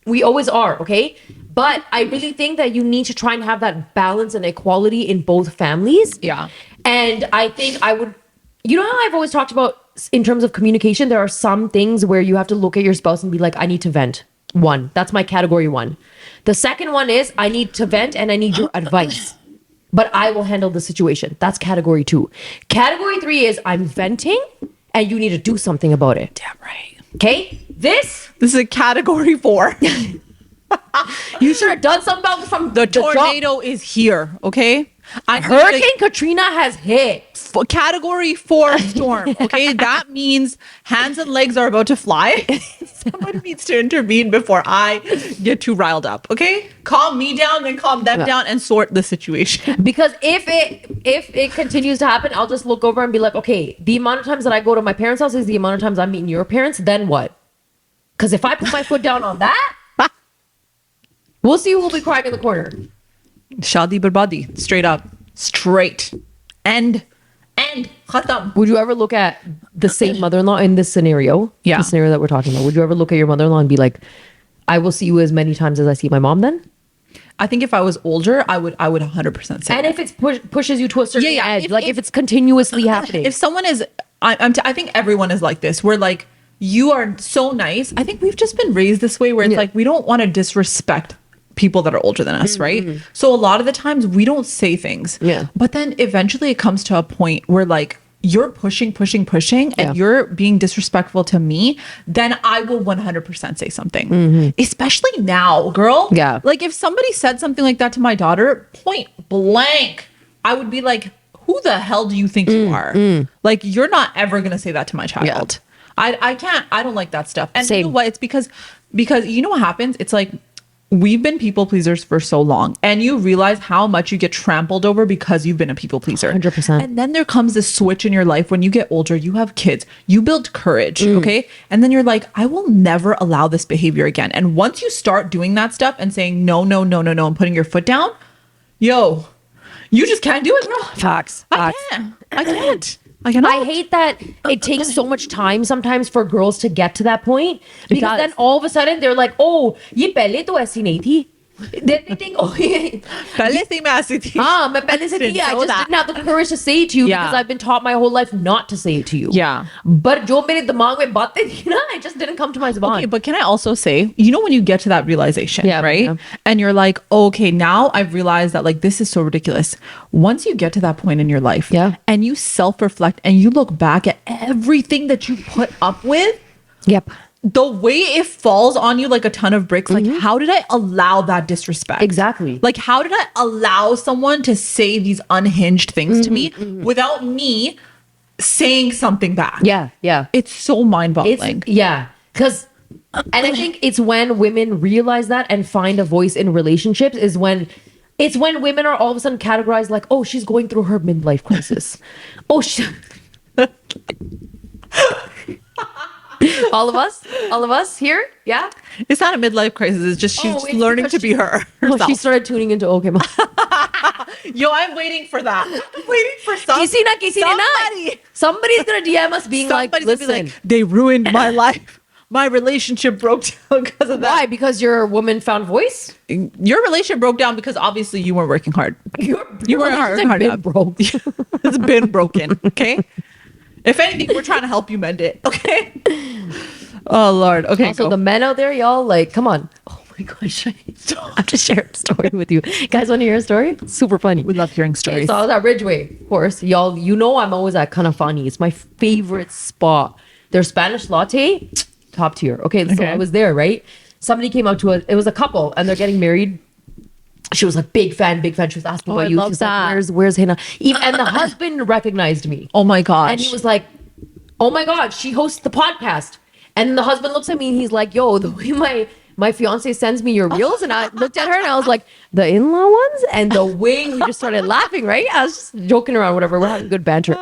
Speaker 1: We always are, okay? But I really think that you need to try and have that balance and equality in both families.
Speaker 2: Yeah.
Speaker 1: And I think I would, you know how I've always talked about in terms of communication, there are some things where you have to look at your spouse and be like, I need to vent. One, that's my category one. The second one is I need to vent and I need your advice, but I will handle the situation. That's category two. Category three is I'm venting and you need to do something about it.
Speaker 2: Damn right.
Speaker 1: Okay? This
Speaker 2: is a category 4.
Speaker 1: You should have done something about from
Speaker 2: The tornado is here, okay?
Speaker 1: Hurricane Katrina has hit.
Speaker 2: Category 4 storm, okay? That means hands and legs are about to fly. Somebody needs to intervene before I get too riled up, okay? Calm me down, then calm them down and sort the situation.
Speaker 1: Because if it continues to happen, I'll just look over and be like, okay, the amount of times that I go to my parents' house is the amount of times I'm meeting your parents, then what? Because if I put my foot down on that, we'll see who will be crying in the corner.
Speaker 2: Shadi barbadi, straight up. Straight. End. Khatam.
Speaker 1: Would you ever look at the same mother-in-law in this scenario?
Speaker 2: Yeah.
Speaker 1: The scenario that we're talking about. Would you ever look at your mother-in-law and be like, I will see you as many times as I see my mom then?
Speaker 2: I think if I was older, I would 100% say
Speaker 1: and
Speaker 2: that.
Speaker 1: if it pushes you to a certain edge, if it's continuously happening.
Speaker 2: If someone is, I think everyone is like this. We're like, you are so nice. I think we've just been raised this way where it's like, we don't want to disrespect people that are older than us, right? So a lot of the times we don't say things.
Speaker 1: Yeah.
Speaker 2: But then eventually it comes to a point where like you're pushing and you're being disrespectful to me, then I will 100% say something. Especially now, girl.
Speaker 1: Yeah.
Speaker 2: Like if somebody said something like that to my daughter, point blank, I would be like, who the hell do you think you are? Like you're not ever going to say that to my child. I can't, I don't like that stuff. And you know what? It's because you know what happens? It's like, we've been people pleasers for so long and you realize how much you get trampled over because you've been a people pleaser.
Speaker 1: 100%.
Speaker 2: And then there comes this switch in your life when you get older, you have kids, you build courage. Okay. And then you're like, I will never allow this behavior again. And once you start doing that stuff and saying, no, and putting your foot down, yo, you just can't do it, girl.
Speaker 1: Facts.
Speaker 2: I can't. I cannot.
Speaker 1: I hate that it takes so much time sometimes for girls to get to that point because then all of a sudden they're like, oh, ye pehle to aisi nahi thi. Then they think, oh, yeah.
Speaker 2: पहले से ही मैं ऐसी थी.
Speaker 1: मैं पहले से थी. I
Speaker 2: know
Speaker 1: just
Speaker 2: that.
Speaker 1: didn't have the courage to say it to you
Speaker 2: Yeah.
Speaker 1: because I've been taught my whole life not to say it to you.
Speaker 2: Yeah.
Speaker 1: But जो मेरे दिमाग में बातें थी ना, it just didn't come to my zuban.
Speaker 2: Okay, but can I also say, you know, when you get to that realization,
Speaker 1: Yeah,
Speaker 2: right?
Speaker 1: yeah.
Speaker 2: And you're like, oh, okay, now I've realized that like this is so ridiculous. Once you get to that point in your life,
Speaker 1: Yeah.
Speaker 2: and you self-reflect and you look back at everything that you put up with,
Speaker 1: Yep.
Speaker 2: the way it falls on you like a ton of bricks, like how did I allow that disrespect?
Speaker 1: Exactly.
Speaker 2: Like how did I allow someone to say these unhinged things to me without me saying something back?
Speaker 1: Yeah, yeah.
Speaker 2: It's so mind-boggling.
Speaker 1: Because, and I think it's when women realize that and find a voice in relationships is when it's when women are all of a sudden categorized like, oh, she's going through her midlife crisis. Oh, all of us here, yeah.
Speaker 2: It's not a midlife crisis. It's just she's
Speaker 1: it's
Speaker 2: learning
Speaker 1: because
Speaker 2: to be her.
Speaker 1: Oh,
Speaker 2: herself.
Speaker 1: she started tuning into Okay Mom.
Speaker 2: Yo, I'm waiting for that. I'm waiting for
Speaker 1: Kisi na kisi ne na.
Speaker 2: somebody.
Speaker 1: Somebody's gonna DM us being like,
Speaker 2: Somebody's gonna
Speaker 1: listen.
Speaker 2: be like, they ruined my life. My relationship broke down because of that.
Speaker 1: Why? Because your woman found voice?
Speaker 2: Your relationship broke down because obviously you weren't working hard. You weren't working hard.
Speaker 1: Been broke.
Speaker 2: It's been broken. Okay. If anything, we're trying to help you mend it. Okay. Oh Lord. Okay.
Speaker 1: Also,
Speaker 2: go.
Speaker 1: the men out there, y'all, like, come on. Oh my gosh. I have to share a story with you. Guys, want to hear a story? Super funny.
Speaker 2: We love hearing
Speaker 1: Okay,
Speaker 2: stories.
Speaker 1: so I was at Ridgeway, of course. Y'all, you know I'm always at Kanafani. It's my favorite spot. Their Spanish latte, top tier. Okay, so
Speaker 2: Okay.
Speaker 1: I was there, right? Somebody came up to us. It was a couple, and they're getting married. She was like, big fan. She was asking about
Speaker 2: I
Speaker 1: you.
Speaker 2: love
Speaker 1: She's
Speaker 2: that.
Speaker 1: like, where's Hina? Even, and the husband recognized me.
Speaker 2: Oh my gosh.
Speaker 1: And he was like, oh my God, she hosts the podcast. And the husband looks at me and he's like, yo, the way my fiance sends me your reels. And I looked at her and I was like, the in-law ones? And the way we just started laughing, right? I was just joking around, whatever. We're having good banter.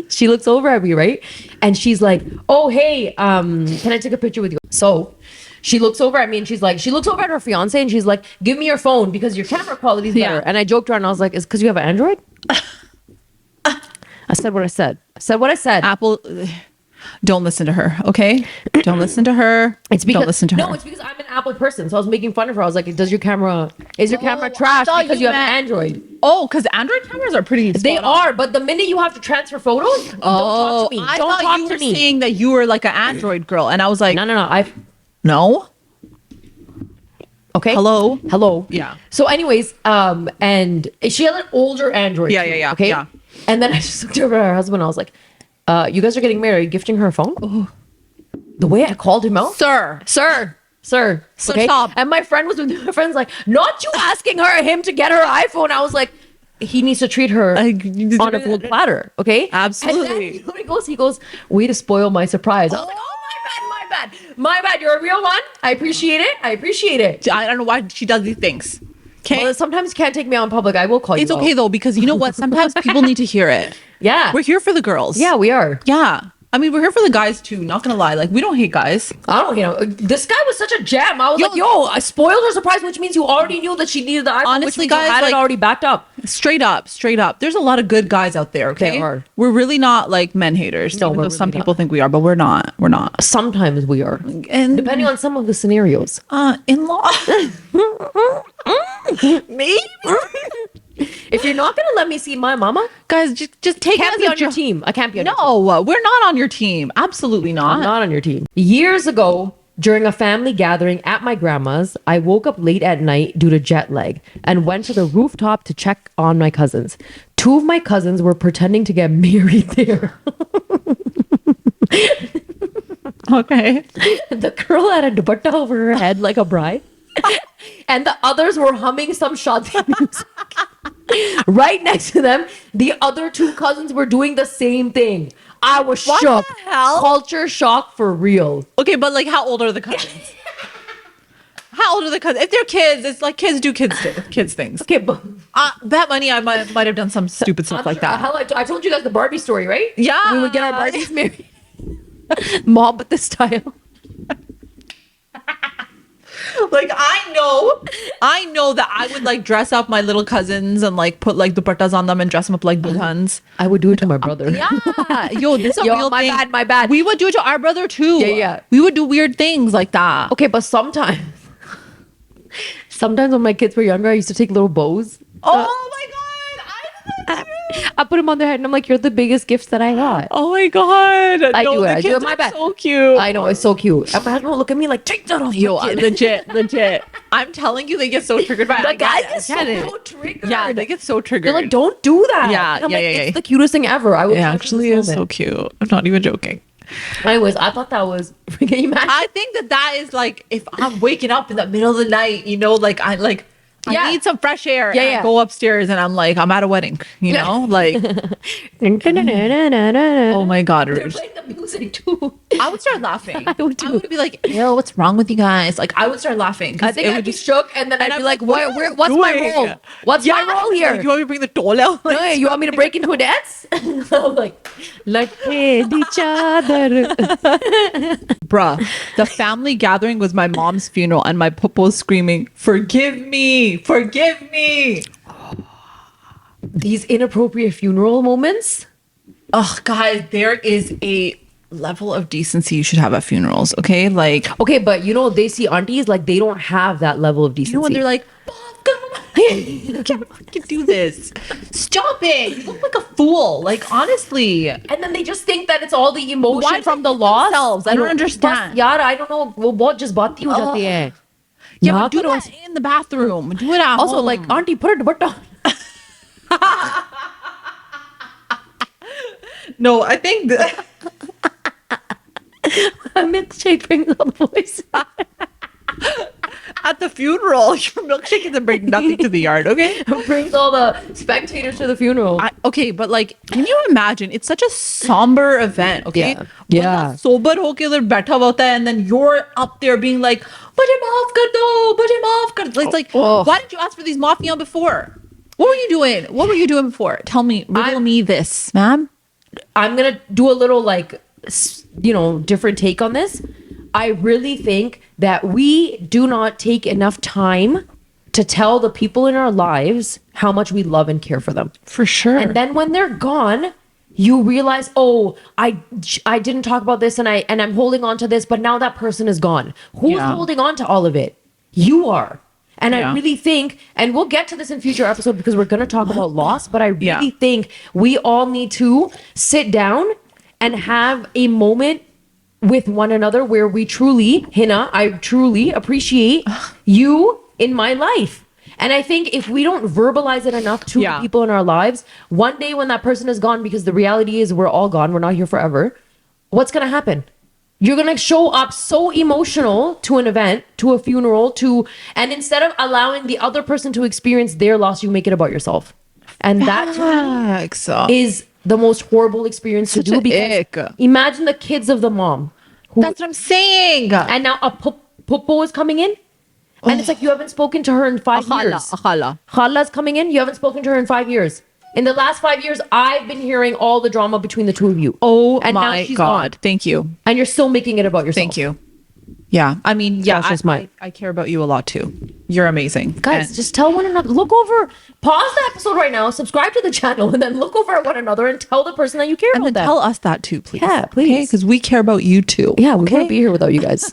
Speaker 1: She looks over at me, right? And she's like, oh, hey, can I take a picture with you? So she looks over at me and she looks over at her fiance and she's like, give me your phone because your camera quality is better.
Speaker 2: Yeah.
Speaker 1: And I joked around and I was like, it's because you have an Android? I said what I said. I said what I said.
Speaker 2: Apple, don't listen to her, okay? Don't listen to her.
Speaker 1: It's because
Speaker 2: don't listen to her.
Speaker 1: no, it's because I'm an Apple person. So I was making fun of her. I was like, is your camera
Speaker 2: I
Speaker 1: trash
Speaker 2: thought
Speaker 1: because
Speaker 2: you
Speaker 1: you have an
Speaker 2: meant-
Speaker 1: Android?
Speaker 2: Oh, because Android cameras are pretty.
Speaker 1: They
Speaker 2: spot on.
Speaker 1: are, but the minute you have to transfer photos, don't talk to me.
Speaker 2: I
Speaker 1: Don't
Speaker 2: thought
Speaker 1: talk
Speaker 2: you
Speaker 1: to
Speaker 2: were
Speaker 1: me.
Speaker 2: saying that you were like an Android girl, and I was like,
Speaker 1: No.
Speaker 2: no.
Speaker 1: Okay.
Speaker 2: Hello. Yeah.
Speaker 1: So, anyways, and she had an older Android.
Speaker 2: Yeah,
Speaker 1: too,
Speaker 2: yeah, yeah,
Speaker 1: Okay.
Speaker 2: yeah.
Speaker 1: And then I just looked over at her husband. I was like, "You guys are getting married, gifting her a phone." Oh. The way I called him out,
Speaker 2: Sir.
Speaker 1: Sir. Okay.
Speaker 2: stop.
Speaker 1: And my friend was with me. My friend's like, "Not you asking him to get her iPhone." I was like, he needs to treat her on a gold platter. Okay.
Speaker 2: Absolutely.
Speaker 1: And then, you know what he goes, way to spoil my surprise. I was like, oh, my bad. You're a real one. I appreciate it.
Speaker 2: I don't know why she does these things. Okay.
Speaker 1: Well, sometimes you can't take me out in public. I will call you.
Speaker 2: It's okay
Speaker 1: out.
Speaker 2: though, because you know what? Sometimes people need to hear it.
Speaker 1: Yeah.
Speaker 2: We're here for the girls.
Speaker 1: Yeah, we are.
Speaker 2: Yeah. I mean, we're here for the guys too. Not gonna lie. Like, we don't hate guys.
Speaker 1: I don't, this guy was such a gem. I was like, I spoiled her surprise, which means you already knew that she needed the iPhone.
Speaker 2: Honestly,
Speaker 1: which means
Speaker 2: guys,
Speaker 1: you had
Speaker 2: like-
Speaker 1: it already backed up.
Speaker 2: Straight up. There's a lot of good guys out there. Okay.
Speaker 1: There are.
Speaker 2: We're really not like men haters.
Speaker 1: No,
Speaker 2: even
Speaker 1: we're
Speaker 2: though some
Speaker 1: really
Speaker 2: people think we are, but we're not. We're not.
Speaker 1: Sometimes we are,
Speaker 2: And
Speaker 1: depending on some of the scenarios.
Speaker 2: in-law. Maybe.
Speaker 1: If you're not gonna let me see my mama,
Speaker 2: Guys, just take
Speaker 1: can't
Speaker 2: it
Speaker 1: be
Speaker 2: as
Speaker 1: on
Speaker 2: a
Speaker 1: your
Speaker 2: joke.
Speaker 1: team. I can't be on your team.
Speaker 2: No, we're not on your team. Absolutely
Speaker 1: I'm
Speaker 2: not.
Speaker 1: not on your team. Years ago, during a family gathering at my grandma's, I woke up late at night due to jet lag and went to the rooftop to check on my cousins. Two of my cousins were pretending to get married there.
Speaker 2: Okay.
Speaker 1: The girl had a dupatta over her head like a bride. And the others were humming some shadi music. Right next to them, the other two cousins were doing the same thing. I was
Speaker 2: What
Speaker 1: shook.
Speaker 2: the hell?
Speaker 1: Culture shock for real.
Speaker 2: Okay, but like, how old are the cousins? How old are the cousins? If they're kids, it's like kids do kids things.
Speaker 1: Okay, but
Speaker 2: Bet money I might have done some stupid stuff like that.
Speaker 1: Hell, I told you guys the Barbie story, right?
Speaker 2: Yeah.
Speaker 1: We would get our Barbies married. Mob with the style.
Speaker 2: Like I know that I would like dress up my little cousins and like put like dupattas on them and dress them up like dulhans.
Speaker 1: I would do it to my brother.
Speaker 2: Yeah. Yo, this is a real
Speaker 1: my
Speaker 2: thing.
Speaker 1: bad, my bad.
Speaker 2: We would do it to our brother too.
Speaker 1: Yeah.
Speaker 2: We would do weird things like that.
Speaker 1: Okay, but sometimes when my kids were younger, I used to take little bows.
Speaker 2: Oh my god.
Speaker 1: I put them on their head and I'm like, you're the biggest gifts that I got.
Speaker 2: Oh my god.
Speaker 1: I do it.
Speaker 2: the
Speaker 1: I do
Speaker 2: kids
Speaker 1: it. My
Speaker 2: are
Speaker 1: bad.
Speaker 2: So cute.
Speaker 1: I know, it's so cute. I'm like, no, look at me like, take that off.
Speaker 2: Yo,
Speaker 1: my kid."
Speaker 2: legit. I'm telling you, they get so triggered by it.
Speaker 1: The
Speaker 2: I
Speaker 1: guys
Speaker 2: get
Speaker 1: get
Speaker 2: it. I get
Speaker 1: so
Speaker 2: it.
Speaker 1: triggered.
Speaker 2: Yeah, they get so triggered.
Speaker 1: They're like, don't do that.
Speaker 2: Yeah,
Speaker 1: And I'm
Speaker 2: yeah,
Speaker 1: like,
Speaker 2: yeah,
Speaker 1: it's
Speaker 2: yeah.
Speaker 1: the cutest thing ever. I would
Speaker 2: It
Speaker 1: treasure
Speaker 2: actually
Speaker 1: this
Speaker 2: is so
Speaker 1: moment.
Speaker 2: cute. I'm not even joking.
Speaker 1: Anyways, I thought that was freaking imagine.
Speaker 2: I think that is like if I'm waking up in the middle of the night, you know, like I
Speaker 1: Yeah.
Speaker 2: need some fresh air.
Speaker 1: Yeah,
Speaker 2: and
Speaker 1: yeah.
Speaker 2: I go upstairs and I'm like, I'm at a wedding, you know? Like, oh my God.
Speaker 1: They're
Speaker 2: Ruth.
Speaker 1: playing the music too.
Speaker 2: I would start laughing.
Speaker 1: I would too.
Speaker 2: I would be like, yo, what's wrong with you guys? Like, I would start laughing.
Speaker 1: I think
Speaker 2: it
Speaker 1: I'd
Speaker 2: would
Speaker 1: be
Speaker 2: just
Speaker 1: shook and then I'd be like,
Speaker 2: what are you
Speaker 1: what's my
Speaker 2: doing?
Speaker 1: role? What's my role here?
Speaker 2: Like, you want me to bring the doll out?
Speaker 1: No,
Speaker 2: Like,
Speaker 1: you want me to break into a dance? I'm like each other.
Speaker 2: bruh, the family gathering was my mom's funeral and my popo screaming, forgive me.
Speaker 1: These inappropriate funeral moments.
Speaker 2: Oh, guys, there is a level of decency you should have at funerals, okay? Like,
Speaker 1: Okay, but you know, they see aunties like they don't have that level of decency.
Speaker 2: you know when they're like, "Bob, come on, I can't fucking do this. Stop it. You look like a fool. Like, honestly.
Speaker 1: and then they just think that it's all the emotion
Speaker 2: Why do
Speaker 1: from
Speaker 2: they
Speaker 1: the
Speaker 2: hate
Speaker 1: loss.
Speaker 2: themselves? I don't understand.
Speaker 1: बस यार, I don't know वो just बात ही हो जाती है.
Speaker 2: Yeah,
Speaker 1: यहाँ
Speaker 2: but do
Speaker 1: करो.
Speaker 2: that in the bathroom. Do it at
Speaker 1: Also,
Speaker 2: home.
Speaker 1: like, auntie, put a dupatta on.
Speaker 2: no, I think that
Speaker 1: A milkshake brings all the voice.
Speaker 2: at the funeral, your milkshake doesn't bring nothing to the yard, okay?
Speaker 1: Brings all the spectators to the funeral.
Speaker 2: Okay, but like, can you imagine? It's such a somber event, okay?
Speaker 1: Yeah. Yeah.
Speaker 2: Sober hoke udhar baitha hua hota hai, and then you're up there being like, "Mujhe maaf kar do, mujhe maaf kar do." It's like,
Speaker 1: Oh.
Speaker 2: why didn't you ask for these mafia before? What were you doing? What were you doing before? Tell me, riddle me this, ma'am.
Speaker 1: I'm gonna do a little like different take on this. I really think that we do not take enough time to tell the people in our lives how much we love and care for them.
Speaker 2: For sure.
Speaker 1: And then when they're gone, you realize, oh, I didn't talk about this and I'm holding on to this, but now that person is gone. Who's
Speaker 2: Yeah.
Speaker 1: holding on to all of it? You are. And I
Speaker 2: Yeah.
Speaker 1: really think, and we'll get to this in future episode because we're going to talk about loss, but I really
Speaker 2: Yeah.
Speaker 1: think we all need to sit down and have a moment with one another where we truly, Hina, I truly appreciate you in my life. And I think if we don't verbalize it enough to
Speaker 2: Yeah.
Speaker 1: the people in our lives, one day when that person is gone, because the reality is we're all gone, we're not here forever, what's going to happen? You're going to show up so emotional to an event, to a funeral, and instead of allowing the other person to experience their loss, you make it about yourself. And that to me is the most horrible experience
Speaker 2: Such
Speaker 1: to do
Speaker 2: an
Speaker 1: because
Speaker 2: ick.
Speaker 1: imagine the kids of the mom who,
Speaker 2: That's what I'm saying.
Speaker 1: and now a pupo is coming in and it's like you haven't spoken to her in 5 years. Khala's coming in, you haven't spoken to her in 5 years. In the last 5 years, I've been hearing all the drama between the two of you.
Speaker 2: Oh
Speaker 1: and now
Speaker 2: my
Speaker 1: she's
Speaker 2: God.
Speaker 1: gone.
Speaker 2: Thank you.
Speaker 1: And you're still making it about yourself.
Speaker 2: Thank you. Yeah. I mean, yeah,
Speaker 1: That's just
Speaker 2: I care about you a lot too. You're amazing.
Speaker 1: Guys,
Speaker 2: And-
Speaker 1: just tell one another, look over, pause the episode right now, subscribe to the channel, and then look over at one another and tell the person that you care
Speaker 2: and
Speaker 1: about
Speaker 2: then
Speaker 1: them.
Speaker 2: tell us that too, please.
Speaker 1: Yeah, please.
Speaker 2: Because we care about you too.
Speaker 1: Yeah, we wouldn't be here without you guys.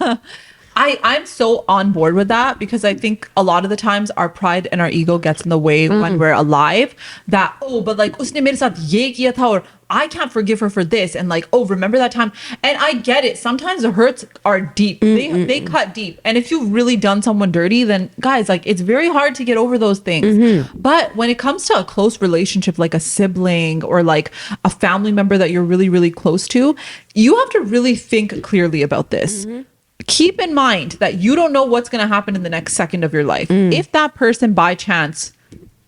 Speaker 2: I'm so on board with that because I think a lot of the times our pride and our ego gets in the way when we're alive. That but like usne mere saath ye kiya tha aur I can't forgive her for this, and like remember that time. And I get it. Sometimes the hurts are deep. They cut deep. And if you've really done someone dirty, then guys, like it's very hard to get over those things. But when it comes to a close relationship, like a sibling or like a family member that you're really, really close to, you have to really think clearly about this. Keep in mind that you don't know what's going to happen in the next second of your life. If that person by chance,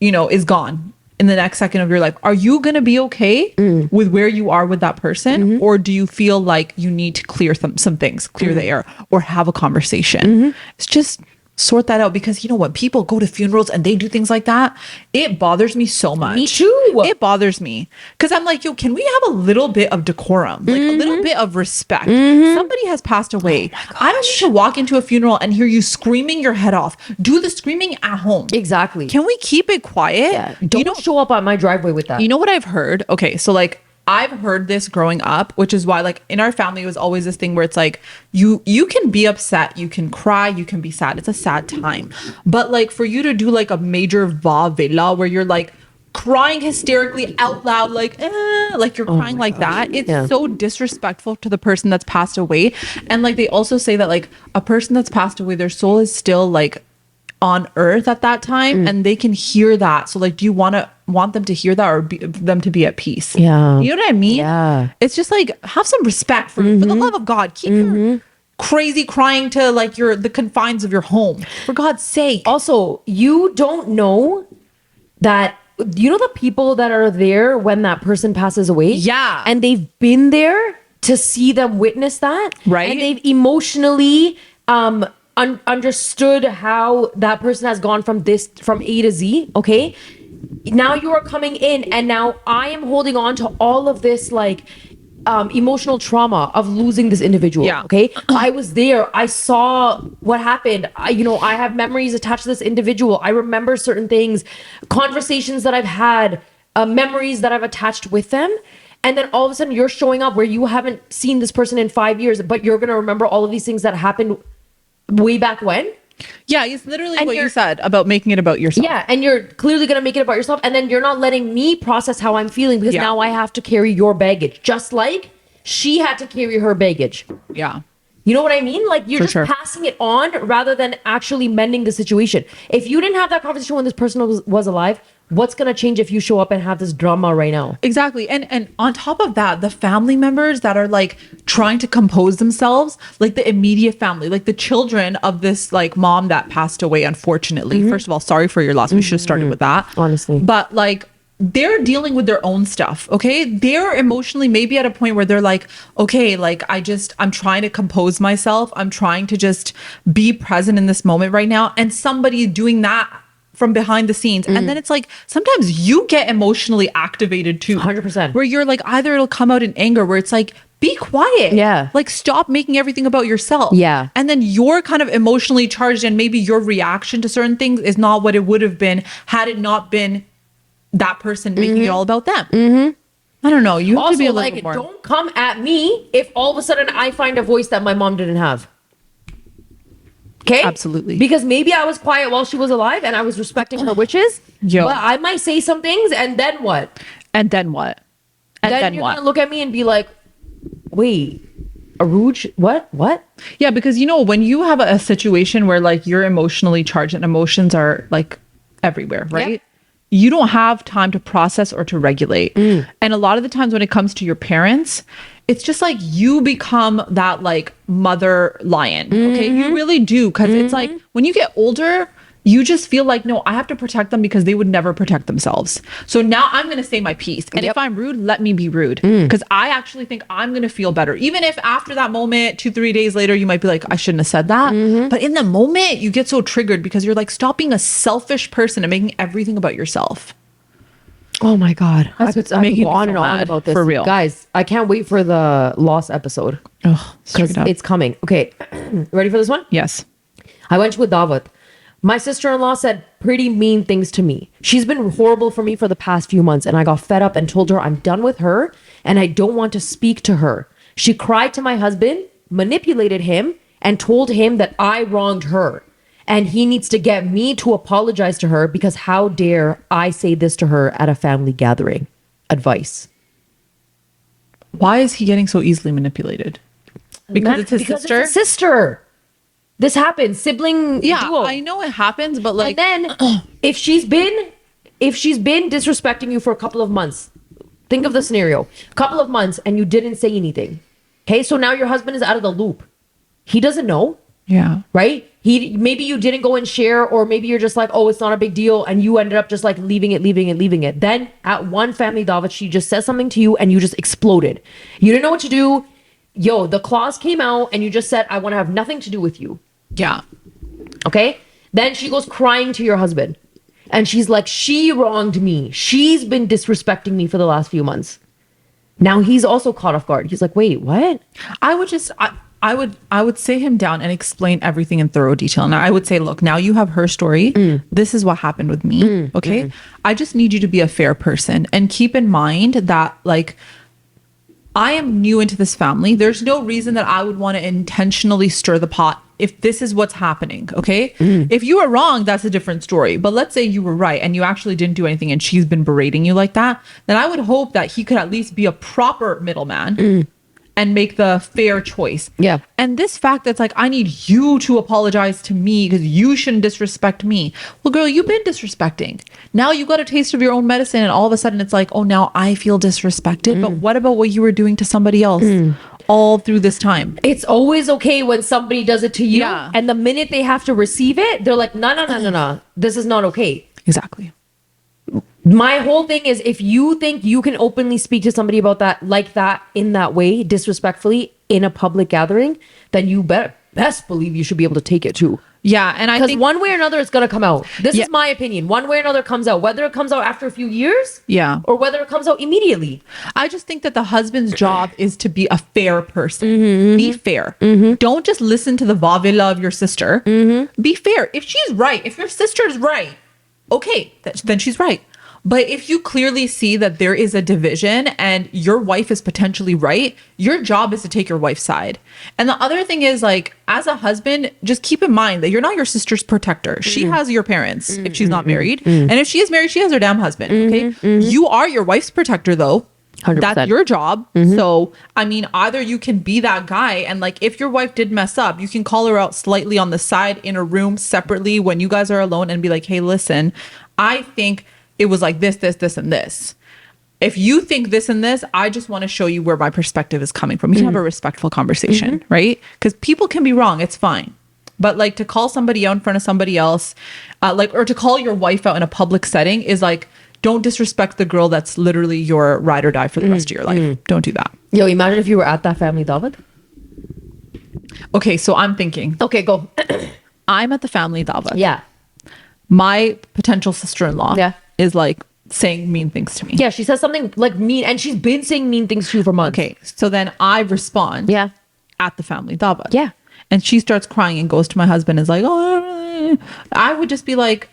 Speaker 2: is gone in the next second of your life, are you going to be okay with where you are with that person? Or do you feel like you need to clear some things, clear the air or have a conversation? It's just sort that out, because you know when people go to funerals and they do things like that, it bothers me so much.
Speaker 1: Me too.
Speaker 2: It bothers me because I'm like, yo, can we have a little bit of decorum, like a little bit of respect? Somebody has passed away. I don't need to walk into a funeral and hear you screaming your head off. Do the screaming at home.
Speaker 1: Exactly.
Speaker 2: Can we keep it quiet?
Speaker 1: Yeah. Don't show up on my driveway with that.
Speaker 2: You know what I've heard? Okay, so like I've heard this growing up, which is why like in our family it was always this thing where it's like you can be upset, you can cry, you can be sad. It's a sad time. But like for you to do like a major va-vela where you're like crying hysterically out loud, like you're crying like that, it's so disrespectful to the person that's passed away. And like they also say that like a person that's passed away, their soul is still like on earth at that time and they can hear that. So like do you want them to hear that or them to be at peace?
Speaker 1: Yeah.
Speaker 2: You know what I mean?
Speaker 1: Yeah.
Speaker 2: It's just like have some respect for the love of God. Keep your crazy crying to like the confines of your home, for God's sake.
Speaker 1: Also, you don't know that, you know, the people that are there when that person passes away?
Speaker 2: Yeah.
Speaker 1: And they've been there to see them witness that.
Speaker 2: Right.
Speaker 1: And they've emotionally understood how that person has gone from A to Z. Okay. Now you are coming in and now I am holding on to all of this like emotional trauma of losing this individual.
Speaker 2: Yeah.
Speaker 1: Okay. I was there. I saw what happened. I have memories attached to this individual. I remember certain things, conversations that I've had, memories that I've attached with them. And then all of a sudden you're showing up where you haven't seen this person in 5 years, but you're going to remember all of these things that happened way back when.
Speaker 2: Yeah, it's literally what you said about making it about yourself.
Speaker 1: Yeah, and you're clearly going to make it about yourself. And then you're not letting me process how I'm feeling because now I have to carry your baggage, just like she had to carry her baggage.
Speaker 2: Yeah.
Speaker 1: You know what I mean? Like you're
Speaker 2: For
Speaker 1: just
Speaker 2: sure.
Speaker 1: passing it on rather than actually mending the situation. If you didn't have that conversation when this person was alive, what's going to change if you show up and have this drama right now?
Speaker 2: Exactly. And on top of that, the family members that are like trying to compose themselves, like the immediate family, like the children of this like mom that passed away, unfortunately. First of all, sorry for your loss. We should have started with that.
Speaker 1: Honestly.
Speaker 2: But like they're dealing with their own stuff. Okay. They're emotionally maybe at a point where they're like, okay, like I'm trying to compose myself. I'm trying to just be present in this moment right now. And somebody doing that from behind the scenes. And then it's like, sometimes you get emotionally activated too.
Speaker 1: 100%.
Speaker 2: Where you're like, either it'll come out in anger where it's like, be quiet.
Speaker 1: Yeah.
Speaker 2: Like stop making everything about yourself.
Speaker 1: Yeah.
Speaker 2: And then you're kind of emotionally charged and maybe your reaction to certain things is not what it would have been had it not been that person making it all about them. I don't know. You have to be a little bit more.
Speaker 1: Don't come at me if all of a sudden I find a voice that my mom didn't have. Okay?
Speaker 2: Absolutely.
Speaker 1: Because maybe I was quiet while she was alive and I was respecting her wishes.
Speaker 2: Yo.
Speaker 1: But I might say some things and then what?
Speaker 2: And then what? And then
Speaker 1: you're
Speaker 2: what?
Speaker 1: gonna look at me and be like, wait, Aruj, what?
Speaker 2: Yeah, because you know, when you have a situation where like you're emotionally charged and emotions are like everywhere, right?
Speaker 1: Yeah.
Speaker 2: You don't have time to process or to regulate. And a lot of the times when it comes to your parents, it's just like you become that like mother lion. Okay. You really do. Cause it's like when you get older, you just feel like, no, I have to protect them because they would never protect themselves. So now I'm going to say my piece. And if I'm rude, let me be rude. Because I actually think I'm going to feel better. Even if after that moment, 2-3 days later, you might be like, I shouldn't have said that. But in the moment, you get so triggered because you're like, stop being a selfish person and making everything about yourself.
Speaker 1: Oh my God. I
Speaker 2: That's
Speaker 1: could
Speaker 2: what's making
Speaker 1: go
Speaker 2: me
Speaker 1: on
Speaker 2: so
Speaker 1: and on
Speaker 2: mad,
Speaker 1: about this.
Speaker 2: for real.
Speaker 1: Guys, I can't wait for the lost episode.
Speaker 2: Oh,
Speaker 1: Because it's coming. Okay. Ready for this one?
Speaker 2: Yes.
Speaker 1: I went with daawat. My sister-in-law said pretty mean things to me. She's been horrible for me for the past few months, and I got fed up and told her I'm done with her and I don't want to speak to her. She cried to my husband, manipulated him, and told him that I wronged her. And he needs to get me to apologize to her because how dare I say this to her at a family gathering? Advice.
Speaker 2: Why is he getting so easily manipulated? Because it's his sister?
Speaker 1: It's his sister. This happens. Sibling duo.
Speaker 2: I know it happens, but like,
Speaker 1: and then if she's been disrespecting you for a couple of months, think of the scenario, a couple of months, and you didn't say anything. Okay, so now your husband is out of the loop. He doesn't know,
Speaker 2: yeah,
Speaker 1: right? Maybe you didn't go and share, or maybe you're just like, oh, it's not a big deal, and you ended up just like leaving it. Then at one family daawat, she just says something to you, and you just exploded. You didn't know what to do. Yo, the claws came out, and you just said, I want to have nothing to do with you.
Speaker 2: yeah.
Speaker 1: Okay? Then she goes crying to your husband. And she's like, she wronged me. She's been disrespecting me for the last few months. Now he's also caught off guard. He's like, wait, what?
Speaker 2: I would sit him down and explain everything in thorough detail. Now I would say, look, now you have her story. This is what happened with me. Okay. I just need you to be a fair person and keep in mind that like, I am new into this family. There's no reason that I would want to intentionally stir the pot if this is what's happening. Okay. If you were wrong, that's a different story. But let's say you were right and you actually didn't do anything and she's been berating you like that, then I would hope that he could at least be a proper middleman and make the fair choice.
Speaker 1: Yeah.
Speaker 2: And this fact that's like, I need you to apologize to me because you shouldn't disrespect me. Well, girl, you've been disrespecting. Now you got a taste of your own medicine and all of a sudden it's like, oh, now I feel disrespected. But what about what you were doing to somebody else all through this time?
Speaker 1: It's always okay when somebody does it to you.
Speaker 2: Yeah.
Speaker 1: And the minute they have to receive it, they're like, no. This is not okay.
Speaker 2: Exactly.
Speaker 1: My whole thing is if you think you can openly speak to somebody about that, like that, in that way, disrespectfully in a public gathering, then you best believe you should be able to take it too.
Speaker 2: Yeah. And I
Speaker 1: Because
Speaker 2: think
Speaker 1: one way or another, it's going to come out. This is my opinion. One way or another comes out, whether it comes out after a few years or whether it comes out immediately.
Speaker 2: I just think that the husband's job is to be a fair person. Be fair. Don't just listen to the va-villa of your sister. Be fair. If she's right, if your sister's right, okay, then she's right. But if you clearly see that there is a division and your wife is potentially right, your job is to take your wife's side. And the other thing is, like, as a husband, just keep in mind that you're not your sister's protector. She has your parents if she's not married. And if she is married, she has her damn husband. Okay. You are your wife's protector, though.
Speaker 1: 100%.
Speaker 2: That's your job. So, I mean, either you can be that guy and like, if your wife did mess up, you can call her out slightly on the side in a room separately when you guys are alone and be like, hey, listen, I think it was like this, and this. If you think this and this, I just want to show you where my perspective is coming from. You can have a respectful conversation, right? Because people can be wrong. It's fine. But like to call somebody out in front of somebody else, or to call your wife out in a public setting is like, don't disrespect the girl that's literally your ride or die for the rest of your life. Don't do that.
Speaker 1: Yo, imagine if you were at that family daawat.
Speaker 2: Okay, so I'm thinking.
Speaker 1: Okay, go.
Speaker 2: I'm at the family daawat.
Speaker 1: Yeah.
Speaker 2: My potential sister-in-law is like saying mean things to me.
Speaker 1: Yeah, she says something like mean, and she's been saying mean things to you for months.
Speaker 2: Okay, so then I respond.
Speaker 1: Yeah.
Speaker 2: At the family daawat.
Speaker 1: Yeah.
Speaker 2: And she starts crying and goes to my husband and is like, oh, I would just be like,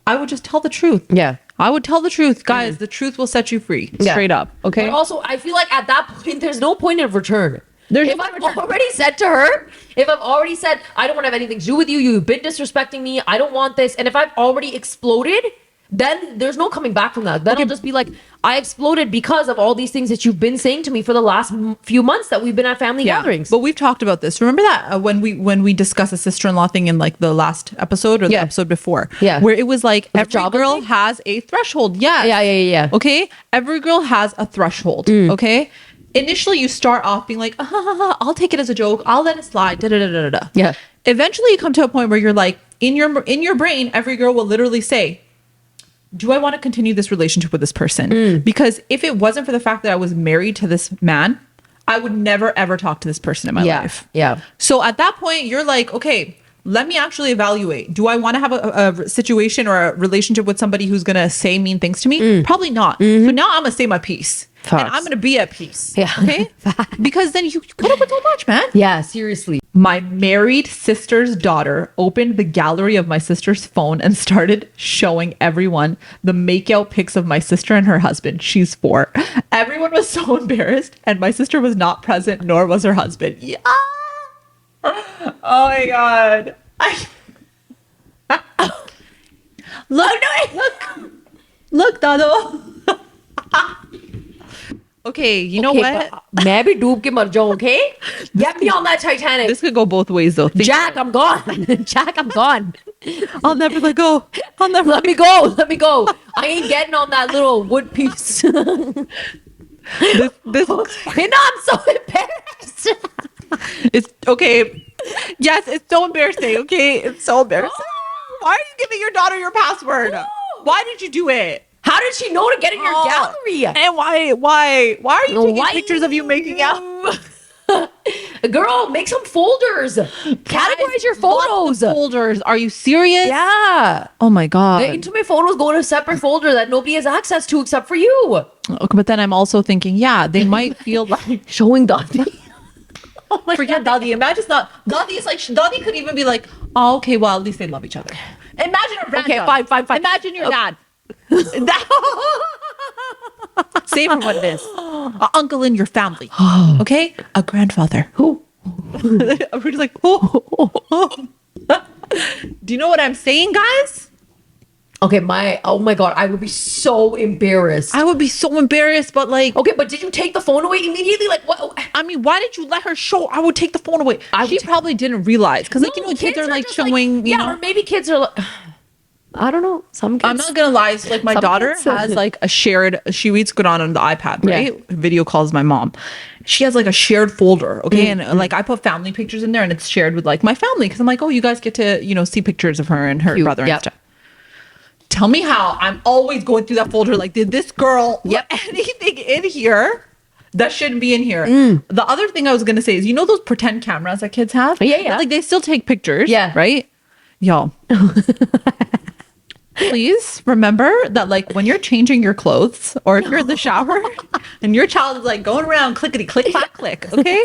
Speaker 2: I would just tell the truth.
Speaker 1: Yeah.
Speaker 2: I would tell the truth. Guys, the truth will set you free. Straight up. Okay.
Speaker 1: But also, I feel like at that point, there's no point of return.
Speaker 2: There's
Speaker 1: if I've already said to her, if I've already said, I don't want to have anything to do with you, you've been disrespecting me, I don't want this. And if I've already exploded, then there's no coming back from that. Then I'll just be like, I exploded because of all these things that you've been saying to me for the last few months that we've been at family gatherings.
Speaker 2: But we've talked about this. Remember that when we discussed a sister-in-law thing in like the last episode or the episode before, where it was like every girl has a threshold. Yeah. Okay. Every girl has a threshold. Okay. Initially, you start off being like, I'll take it as a joke. I'll let it slide.
Speaker 1: Yeah.
Speaker 2: Eventually, you come to a point where you're like, in your brain, every girl will literally say, do I want to continue this relationship with this person? Because if it wasn't for the fact that I was married to this man, I would never, ever talk to this person in my life.
Speaker 1: Yeah.
Speaker 2: So at that point, you're like, okay, let me actually evaluate. Do I want to have a situation or a relationship with somebody who's going to say mean things to me? Probably not. So now I'm going to say my piece.
Speaker 1: Facts.
Speaker 2: And I'm going to be at peace.
Speaker 1: Yeah.
Speaker 2: Okay? Because then you put up with so much, man.
Speaker 1: Yeah, seriously.
Speaker 2: My married sister's daughter opened the gallery of my sister's phone and started showing everyone the makeout pics of my sister and her husband. She's 4. Everyone was so embarrassed, and my sister was not present, nor was her husband. Yeah. Oh my God. Look, Dado. Okay, you know what?
Speaker 1: मैं भी डूब के मर जाऊं, okay? Get me on that Titanic.
Speaker 2: This could go both ways, though.
Speaker 1: Jack, I'm gone. Jack, I'm gone.
Speaker 2: I'll never let go. I'll never
Speaker 1: let me go. Let me go. I ain't getting on that little wood piece.
Speaker 2: this
Speaker 1: I'm so embarrassed.
Speaker 2: It's okay. Yes, it's so embarrassing. Okay, it's so embarrassing. Why are you giving your daughter your password? Why did you do it?
Speaker 1: How did she know to get in your gallery?
Speaker 2: And why are you taking pictures of you making out?
Speaker 1: Girl, make some folders. Categorize your photos.
Speaker 2: Folders. Are you serious?
Speaker 1: Yeah.
Speaker 2: Oh my God.
Speaker 1: The intimate photos go in a separate folder that nobody has access to except for you.
Speaker 2: Okay, but then I'm also thinking, yeah, they might feel like
Speaker 1: Showing Dati.
Speaker 2: oh my Forget Dadi. Imagine not Dadi is like Dadi could even be like, oh, okay, well, at least they love each other. Imagine a random.
Speaker 1: Okay, fine.
Speaker 2: Imagine your dad.
Speaker 1: Say for what it is.
Speaker 2: An uncle in your family. Okay? A grandfather.
Speaker 1: Who?
Speaker 2: We're just like, oh. Do you know what I'm saying, guys?
Speaker 1: Okay, oh my God, I would be so embarrassed.
Speaker 2: I would be so embarrassed, but like,
Speaker 1: Okay, but did you take the phone away immediately? Like, what?
Speaker 2: I mean, why did you let her show? I would take the phone away. She probably didn't realize because, like, you know, kids are like
Speaker 1: just
Speaker 2: showing, you know.
Speaker 1: or maybe kids are like, I don't know. Some kids.
Speaker 2: I'm not gonna lie. So, like, my
Speaker 1: Some
Speaker 2: daughter
Speaker 1: kids-
Speaker 2: has like a shared. She reads Quran on the iPad,
Speaker 1: Yeah.
Speaker 2: right? Video calls my mom. She has like a shared folder, okay, and like I put family pictures in there, and it's shared with like my family because I'm like, oh, you guys get to see pictures of her and her
Speaker 1: Cute.
Speaker 2: brother
Speaker 1: Yep.
Speaker 2: and stuff. Tell me how I'm always going through that folder. Like, did this girl
Speaker 1: Yep.
Speaker 2: put anything in here that shouldn't be in here?
Speaker 1: Mm.
Speaker 2: The other thing I was gonna say is, you know those pretend cameras that kids have?
Speaker 1: Yeah.
Speaker 2: Like they still take pictures.
Speaker 1: Yeah.
Speaker 2: Right? Y'all. Please remember that, like, when you're changing your clothes or if you're in the shower and your child is like going around clickety click clack click, okay?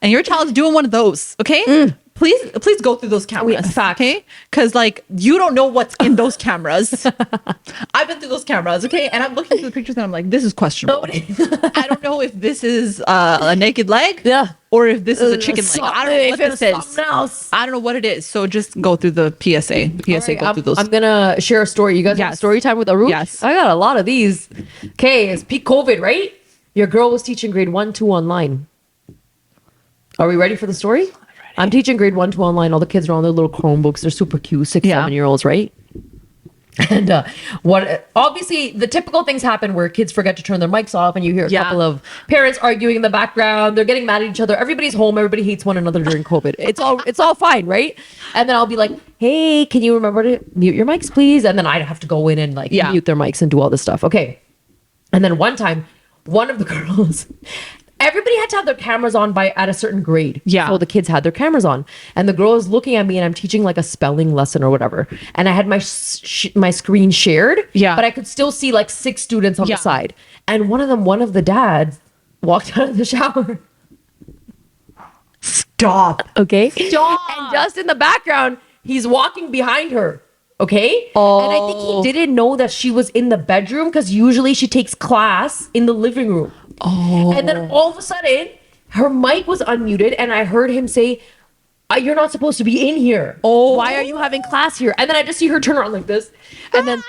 Speaker 2: And your child's doing one of those, okay? Please go through those cameras,
Speaker 1: fact.
Speaker 2: okay? Because like you don't know what's in those cameras. I've been through those cameras, okay? And I'm looking through the pictures and I'm like, this is questionable. I don't know if this is a naked leg,
Speaker 1: Yeah.
Speaker 2: or if this is a chicken leg. I don't know what this is.
Speaker 1: Something else.
Speaker 2: I don't know what it is. So just go through the PSA. PSA, go through those.
Speaker 1: I'm gonna share a story. You guys have
Speaker 2: Yes.
Speaker 1: story time with Arush?
Speaker 2: Yes.
Speaker 1: I got a lot of these. Okay, it's peak COVID, right? Your girl was teaching grade 1-2 online. Are we ready for the story? I'm teaching grade 1-2 online. All the kids are on their little Chromebooks. They're super cute, 6,
Speaker 2: Yeah.
Speaker 1: 7-year-olds, right? And obviously the typical things happen where kids forget to turn their mics off and you hear a
Speaker 2: Yeah.
Speaker 1: couple of parents arguing in the background. They're getting mad at each other. Everybody's home. Everybody hates one another during COVID. It's all fine, right? And then I'll be like, hey, can you remember to mute your mics, please? And then I'd have to go in and like
Speaker 2: Yeah.
Speaker 1: mute their mics and do all this stuff. Okay. And then one time, one of the girls, everybody had to have their cameras on at a certain grade.
Speaker 2: Yeah.
Speaker 1: So the kids had their cameras on, and the girl is looking at me, and I'm teaching like a spelling lesson or whatever. And I had my my screen shared.
Speaker 2: Yeah.
Speaker 1: But I could still see like 6 students on
Speaker 2: Yeah.
Speaker 1: the side. And one of the dads walked out of the shower.
Speaker 2: Stop.
Speaker 1: Okay.
Speaker 2: Stop.
Speaker 1: And just in the background, he's walking behind her. Okay.
Speaker 2: Oh.
Speaker 1: And I think he didn't know that she was in the bedroom because usually she takes class in the living room.
Speaker 2: Oh.
Speaker 1: And then all of a sudden, her mic was unmuted, and I heard him say, "You're not supposed to be in here.
Speaker 2: Oh.
Speaker 1: Why are you having class here?" And then I just see her turn around like this, and then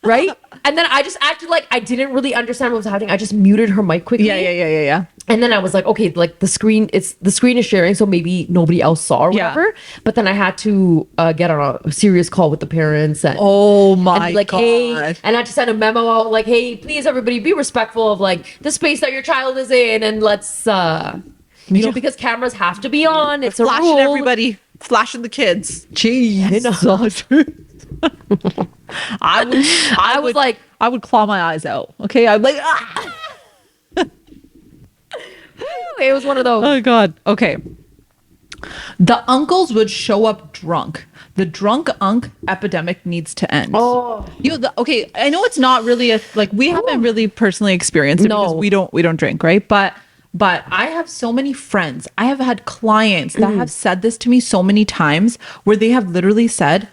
Speaker 1: right, and then I just acted like I didn't really understand what was happening. I just muted her mic quickly.
Speaker 2: Yeah.
Speaker 1: And then I was like, okay, like the screen is sharing, so maybe nobody else saw or
Speaker 2: Yeah.
Speaker 1: whatever. But then I had to get on a serious call with the parents and
Speaker 2: Oh
Speaker 1: and
Speaker 2: my
Speaker 1: be like,
Speaker 2: God.
Speaker 1: hey, and I had to send a memo out like, hey, please everybody be respectful of like the space that your child is in, and let's you know, because cameras have to be on. It's a
Speaker 2: Flashing
Speaker 1: rule.
Speaker 2: everybody. Flashing the kids. Jeez. I
Speaker 1: was like-
Speaker 2: I would claw my eyes out. Okay. I'm like, ah!
Speaker 1: It was one of those.
Speaker 2: Oh God. Okay. The uncles would show up drunk. The drunk Unc epidemic needs to end.
Speaker 1: Oh.
Speaker 2: Okay. I know it's not really we haven't really personally experienced it because
Speaker 1: No.
Speaker 2: we don't drink, right? But I have so many friends. I have had clients that have said this to me so many times where they have literally said,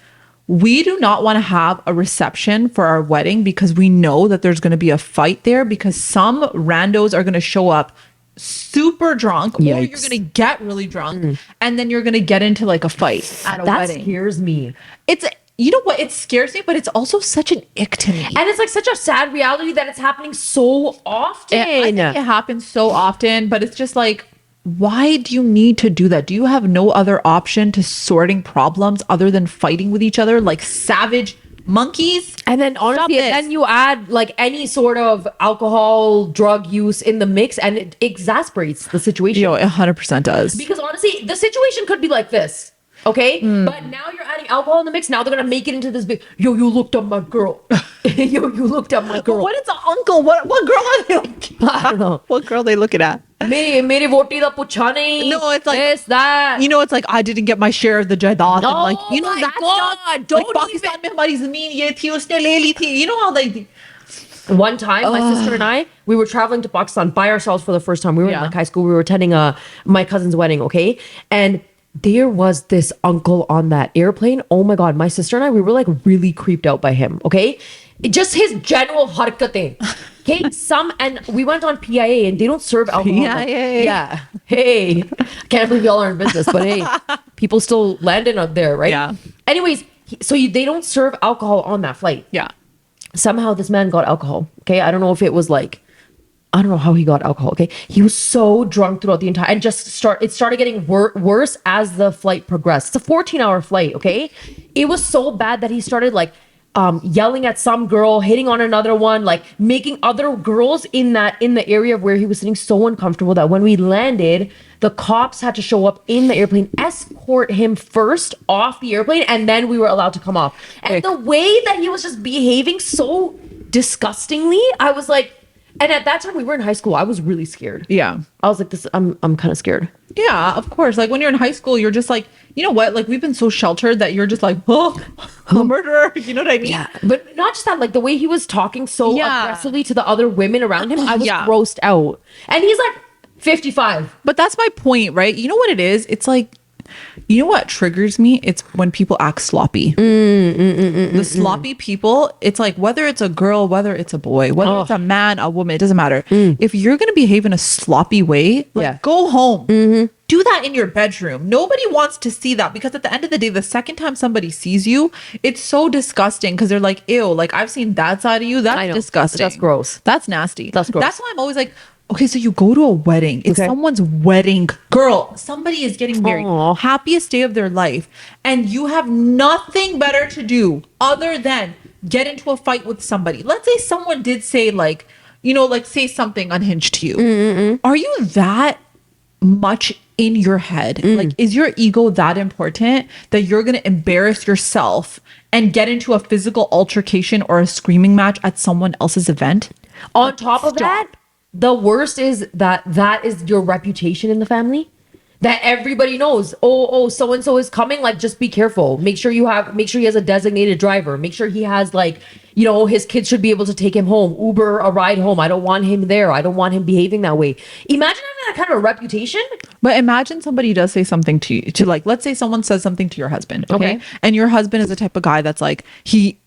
Speaker 2: we do not want to have a reception for our wedding because we know that there's going to be a fight there because some randos are going to show up super drunk or you're
Speaker 1: Yikes.
Speaker 2: going to get really drunk and then you're going to get into like a fight at a
Speaker 1: That
Speaker 2: wedding.
Speaker 1: scares me.
Speaker 2: It's, you know what? It scares me, but it's also such an ick to me.
Speaker 1: And it's like such a sad reality that it's happening so often.
Speaker 2: I think it happens so often, but it's just like, why do you need to do that? Do you have no other option to sorting problems other than fighting with each other like savage monkeys?
Speaker 1: And then honestly,
Speaker 2: this.
Speaker 1: then you add like any sort of alcohol, drug use in the mix, and it exasperates the situation.
Speaker 2: It 100% does.
Speaker 1: Because honestly, the situation could be like this. Okay, but now you're adding alcohol in the mix. Now they're gonna make it into this big. Yo, you looked up my girl. Yo, you looked up my
Speaker 2: But
Speaker 1: girl.
Speaker 2: what is an uncle? What girl are they looking at?
Speaker 1: I don't know.
Speaker 2: What girl are they looking at?
Speaker 1: मेरी वोटी दा पूछा नहीं.
Speaker 2: No, it's like
Speaker 1: this that.
Speaker 2: You know, it's like I didn't get my share of the jaidat. And like, you know,
Speaker 1: my
Speaker 2: that
Speaker 1: God,
Speaker 2: stuff.
Speaker 1: don't
Speaker 2: like, Pakistan mein hamari zameen ye thi, usne le li thi. You know how they.
Speaker 1: One time, my sister and I, we were traveling to Pakistan by ourselves for the first time. We were in like high school. We were attending my cousin's wedding, okay? And there was this uncle on that airplane. Oh my God, my sister and I, we were like really creeped out by him, okay? Just his general harkatein. Okay, and we went on PIA and they don't serve alcohol.
Speaker 2: PIA.
Speaker 1: Yeah. Hey, can't believe y'all are in business, but hey, people still landing up there, right?
Speaker 2: Yeah.
Speaker 1: Anyways, they don't serve alcohol on that flight.
Speaker 2: Yeah.
Speaker 1: Somehow this man got alcohol. Okay. I don't know if it was like, I don't know how he got alcohol. Okay. He was so drunk throughout the entire, and it started getting worse as the flight progressed. It's a 14-hour flight. Okay. It was so bad that he started like, yelling at some girl, hitting on another one, like making other girls in the area where he was sitting so uncomfortable that when we landed, the cops had to show up in the airplane, escort him first off the airplane, and then we were allowed to come off. And the way that he was just behaving so disgustingly, I was like, and at that time we were in high school, I was really scared.
Speaker 2: Yeah.
Speaker 1: I was like, I'm kind of scared.
Speaker 2: Yeah, of course. Like when you're in high school, you're just like, you know what? Like we've been so sheltered that you're just like, oh, a murderer. You know what I mean?
Speaker 1: Yeah. But not just that, like the way he was talking so aggressively to the other women around him, I was grossed out. And he's like 55.
Speaker 2: But that's my point, right? You know what it is? It's like, you know what triggers me? It's when people act sloppy. The sloppy people, it's like whether it's a girl, whether it's a boy, whether it's a man, a woman, it doesn't matter. If you're going to behave in a sloppy way, like go home. Do that in your bedroom. Nobody wants to see that because at the end of the day, the second time somebody sees you, it's so disgusting because they're like, ew, like I've seen that side of you. That's disgusting.
Speaker 1: That's gross.
Speaker 2: That's nasty.
Speaker 1: That's gross.
Speaker 2: That's why I'm always like, okay, so you go to a wedding. It's someone's wedding. Girl, somebody is getting married.
Speaker 1: Aww.
Speaker 2: Happiest day of their life. And you have nothing better to do other than get into a fight with somebody. Let's say someone did say like, you know, like say something unhinged to you. Are you that much in your head? Like, is your ego that important that you're going to embarrass yourself and get into a physical altercation or a screaming match at someone else's event?
Speaker 1: On top of that, the worst is that is your reputation in the family. That everybody knows. Oh, so and so is coming. Like, just be careful. Make sure he has a designated driver. Make sure he has like, you know, his kids should be able to take him home. Uber a ride home. I don't want him there. I don't want him behaving that way. Imagine having that kind of a reputation.
Speaker 2: But imagine somebody does say something to you, to like, let's say someone says something to your husband. Okay. And your husband is the type of guy that's like, he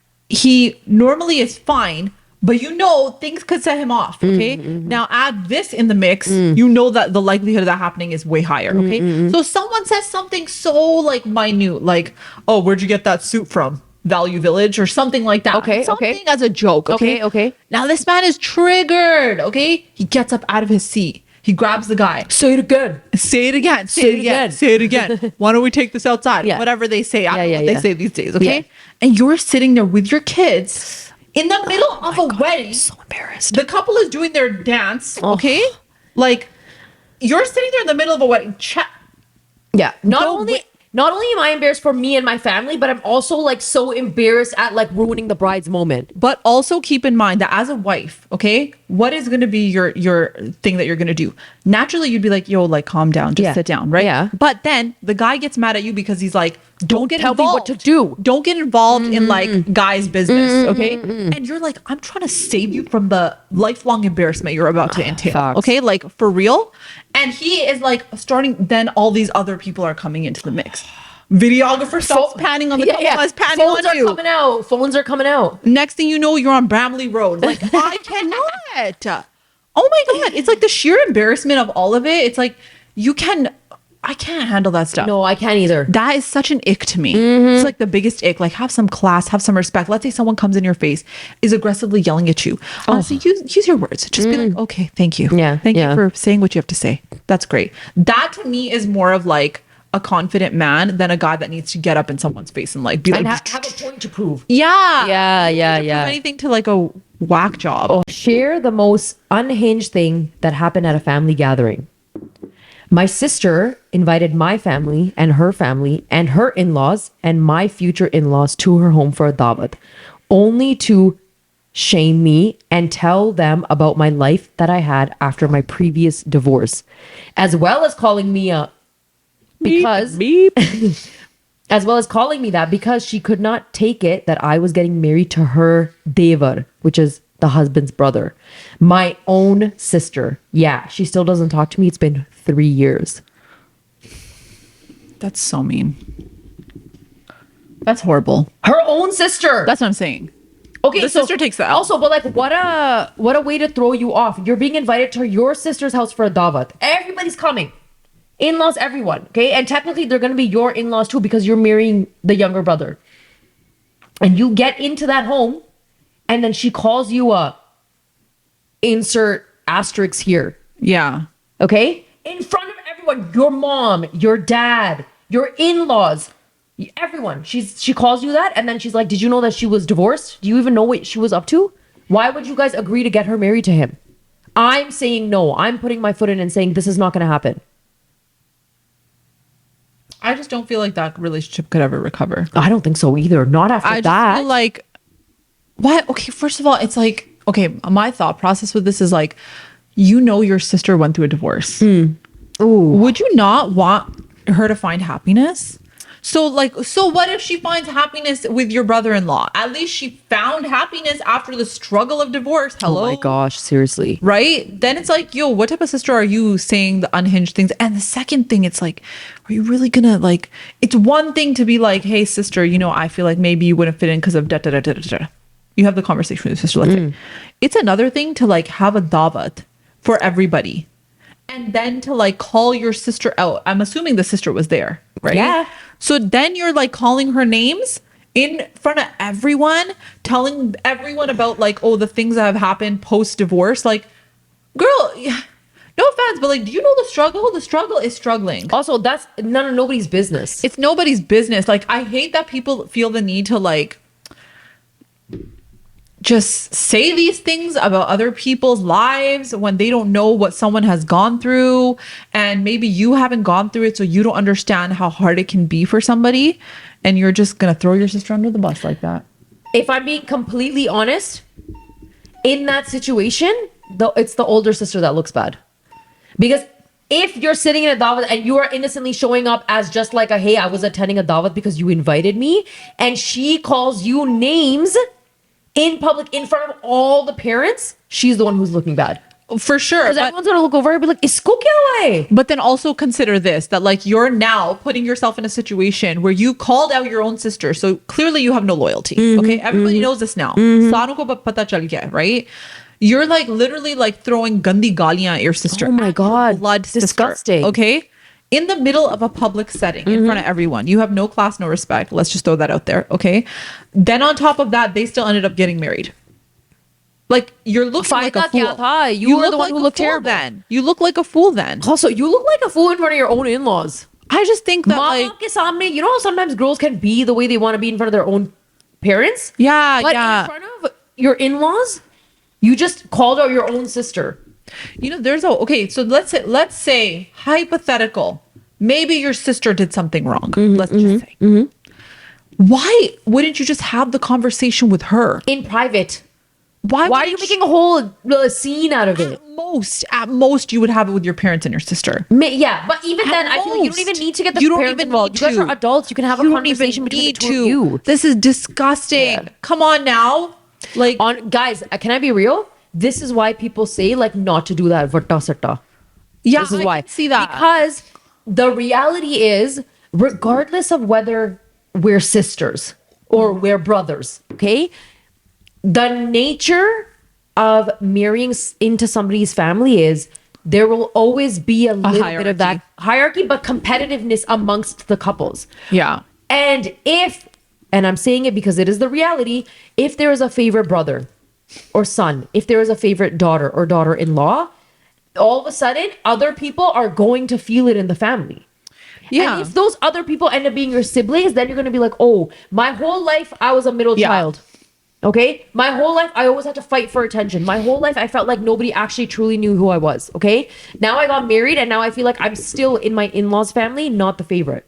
Speaker 2: normally is fine, but you know things could set him off. Okay. Now add this in the mix. You know that the likelihood of that happening is way higher. Okay. So someone says something so like minute, like, oh, where'd you get that suit from? Value Village or something like that. Something as a joke. Okay. Now this man is triggered. Okay. He gets up out of his seat. He grabs the guy.
Speaker 1: Say it again.
Speaker 2: Say it again. Say it again. Say it again. Why don't we take this outside? Whatever they say. I don't know what they say these days. Okay. And you're sitting there with your kids in the middle of a wedding. I'm
Speaker 1: so embarrassed.
Speaker 2: The couple is doing their dance. Okay. Like you're sitting there in the middle of a wedding.
Speaker 1: Yeah. Not only am I embarrassed for me and my family, but I'm also like so embarrassed at like ruining the bride's moment.
Speaker 2: But also keep in mind that as a wife, okay, what is going to be your thing that you're going to do? Naturally, you'd be like, yo, like calm down, just sit down, right?
Speaker 1: Yeah.
Speaker 2: But then the guy gets mad at you because he's like, don't get
Speaker 1: tell
Speaker 2: involved.
Speaker 1: me what to do.
Speaker 2: Don't get involved in like guys' business, okay? And you're like, I'm trying to save you from the lifelong embarrassment you're about to entail,
Speaker 1: Facts.
Speaker 2: okay? Like for real. And he is like starting, then all these other people are coming into the mix. Videographer stops panning on the couple is panning
Speaker 1: Phones
Speaker 2: on you.
Speaker 1: Phones are coming out.
Speaker 2: Next thing you know, you're on Bramley Road. Like, I cannot. Oh my God. It's like the sheer embarrassment of all of it. It's like, I can't handle that stuff.
Speaker 1: No, I can't either.
Speaker 2: That is such an ick to me. It's like the biggest ick. Like, have some class, have some respect. Let's say someone comes in your face, is aggressively yelling at you. Honestly, use your words. Just be like, okay, thank you.
Speaker 1: Yeah.
Speaker 2: Thank you for saying what you have to say. That's great. That to me is more of like a confident man than a guy that needs to get up in someone's face and like be like,
Speaker 1: have a point to prove.
Speaker 2: Yeah.
Speaker 1: Yeah.
Speaker 2: Anything to like a whack job.
Speaker 1: Share the most unhinged thing that happened at a family gathering. My sister invited my family and her in-laws and my future in-laws to her home for a daawat, only to shame me and tell them about my life that I had after my previous divorce, as well as calling me a because as well as calling me that because she could not take it that I was getting married to her devar, which is the husband's brother, my own sister. Yeah, she still doesn't talk to me. It's been 3 years.
Speaker 2: That's so mean. That's horrible.
Speaker 1: Her own sister.
Speaker 2: That's what I'm saying.
Speaker 1: Okay,
Speaker 2: the sister takes that.
Speaker 1: Also, but like, what a way to throw you off. You're being invited to your sister's house for a daawat. Everybody's coming. In-laws, everyone. Okay, and technically they're gonna be your in-laws too because you're marrying the younger brother. And you get into that home, and then she calls you a insert asterisk here.
Speaker 2: Yeah.
Speaker 1: Okay, in front of everyone, your mom, your dad, your in-laws. Everyone, she calls you that, and then she's like, "Did you know that she was divorced? Do you even know what she was up to? Why would you guys agree to get her married to him?" I'm saying no. I'm putting my foot in and saying this is not going to happen.
Speaker 2: I just don't feel like that relationship could ever recover.
Speaker 1: I don't think so either. Not after
Speaker 2: I
Speaker 1: that.
Speaker 2: just feel like, what? Okay, first of all, it's like, okay, my thought process with this is like, you know, your sister went through a divorce.
Speaker 1: Ooh.
Speaker 2: Would you not want her to find happiness? So what if she finds happiness with your brother-in-law? At least she found happiness after the struggle of divorce. Hello?
Speaker 1: Oh my gosh, seriously.
Speaker 2: Right? Then it's like, yo, what type of sister are you saying the unhinged things? And the second thing, it's like, are you really gonna like, it's one thing to be like, hey, sister, you know, I feel like maybe you wouldn't fit in because of da da da da da da. You have the conversation with your sister, let's say. It's another thing to like have a daawat for everybody. And then to like call your sister out. I'm assuming the sister was there, right?
Speaker 1: Yeah.
Speaker 2: So then you're like calling her names in front of everyone, telling everyone about like, oh, the things that have happened post divorce. Like, girl, no offense, but like, do you know the struggle? The struggle is struggling.
Speaker 1: Also, that's none of nobody's business.
Speaker 2: It's nobody's business. Like, I hate that people feel the need to like just say these things about other people's lives when they don't know what someone has gone through, and maybe you haven't gone through it, so you don't understand how hard it can be for somebody, and you're just gonna throw your sister under the bus like that.
Speaker 1: If I'm being completely honest, in that situation, though, it's the older sister that looks bad. Because if you're sitting in a daawat and you are innocently showing up as just like a, hey, I was attending a daawat because you invited me, and she calls you names in public in front of all the parents, she's the one who's looking bad.
Speaker 2: For sure.
Speaker 1: Because everyone's gonna look over her and be like, isko kya hai?
Speaker 2: But then also consider this, that like you're now putting yourself in a situation where you called out your own sister. So clearly you have no loyalty. Okay. Everybody knows this now. Saanu ko pata chal gaya, right? You're like literally like throwing gandi galiyan at your sister.
Speaker 1: Oh my God.
Speaker 2: Blood sister,
Speaker 1: Disgusting.
Speaker 2: okay. In the middle of a public setting, in front of everyone. You have no class, no respect. Let's just throw that out there. Okay. Then on top of that, they still ended up getting married. Like, you're looking like a fool.
Speaker 1: You were the one
Speaker 2: like
Speaker 1: who
Speaker 2: a
Speaker 1: looked
Speaker 2: fool
Speaker 1: terrible.
Speaker 2: then. You look like a fool then.
Speaker 1: Also, you look like a fool in front of your own in-laws.
Speaker 2: I just think that
Speaker 1: Mama
Speaker 2: like,
Speaker 1: ke samne, you know how sometimes girls can be the way they want to be in front of their own parents?
Speaker 2: yeah,
Speaker 1: But
Speaker 2: yeah.
Speaker 1: in front of your in-laws, you just called out your own sister.
Speaker 2: You know, okay, so let's say hypothetical. Maybe your sister did something wrong. Let's just say. Why wouldn't you just have the conversation with her?
Speaker 1: In private.
Speaker 2: Why
Speaker 1: Why are you making a whole scene out of it?
Speaker 2: At most, you would have it with your parents and your sister.
Speaker 1: Yeah, but even then, I feel like you don't even need to get the parents involved. You guys are adults. You can have a conversation between the two of you.
Speaker 2: This is disgusting.
Speaker 1: Yeah.
Speaker 2: Come on now. Like,
Speaker 1: Guys, can I be real? This is why people say like not to do that. Vatta satta.
Speaker 2: yeah,
Speaker 1: This is
Speaker 2: I
Speaker 1: why.
Speaker 2: can see that.
Speaker 1: Because the reality is, regardless of whether we're sisters or we're brothers, okay? The nature of marrying into somebody's family is there will always be a little bit of that hierarchy, but competitiveness amongst the couples.
Speaker 2: Yeah.
Speaker 1: And and I'm saying it because it is the reality, if there is a favorite brother or son, if there is a favorite daughter or daughter-in-law, all of a sudden, other people are going to feel it in the family.
Speaker 2: Yeah.
Speaker 1: And if those other people end up being your siblings, then you're going to be like, oh, my whole life, I was a middle child. Okay? My whole life, I always had to fight for attention. My whole life, I felt like nobody actually truly knew who I was. Okay? Now I got married and now I feel like I'm still in my in laws' family, not the favorite.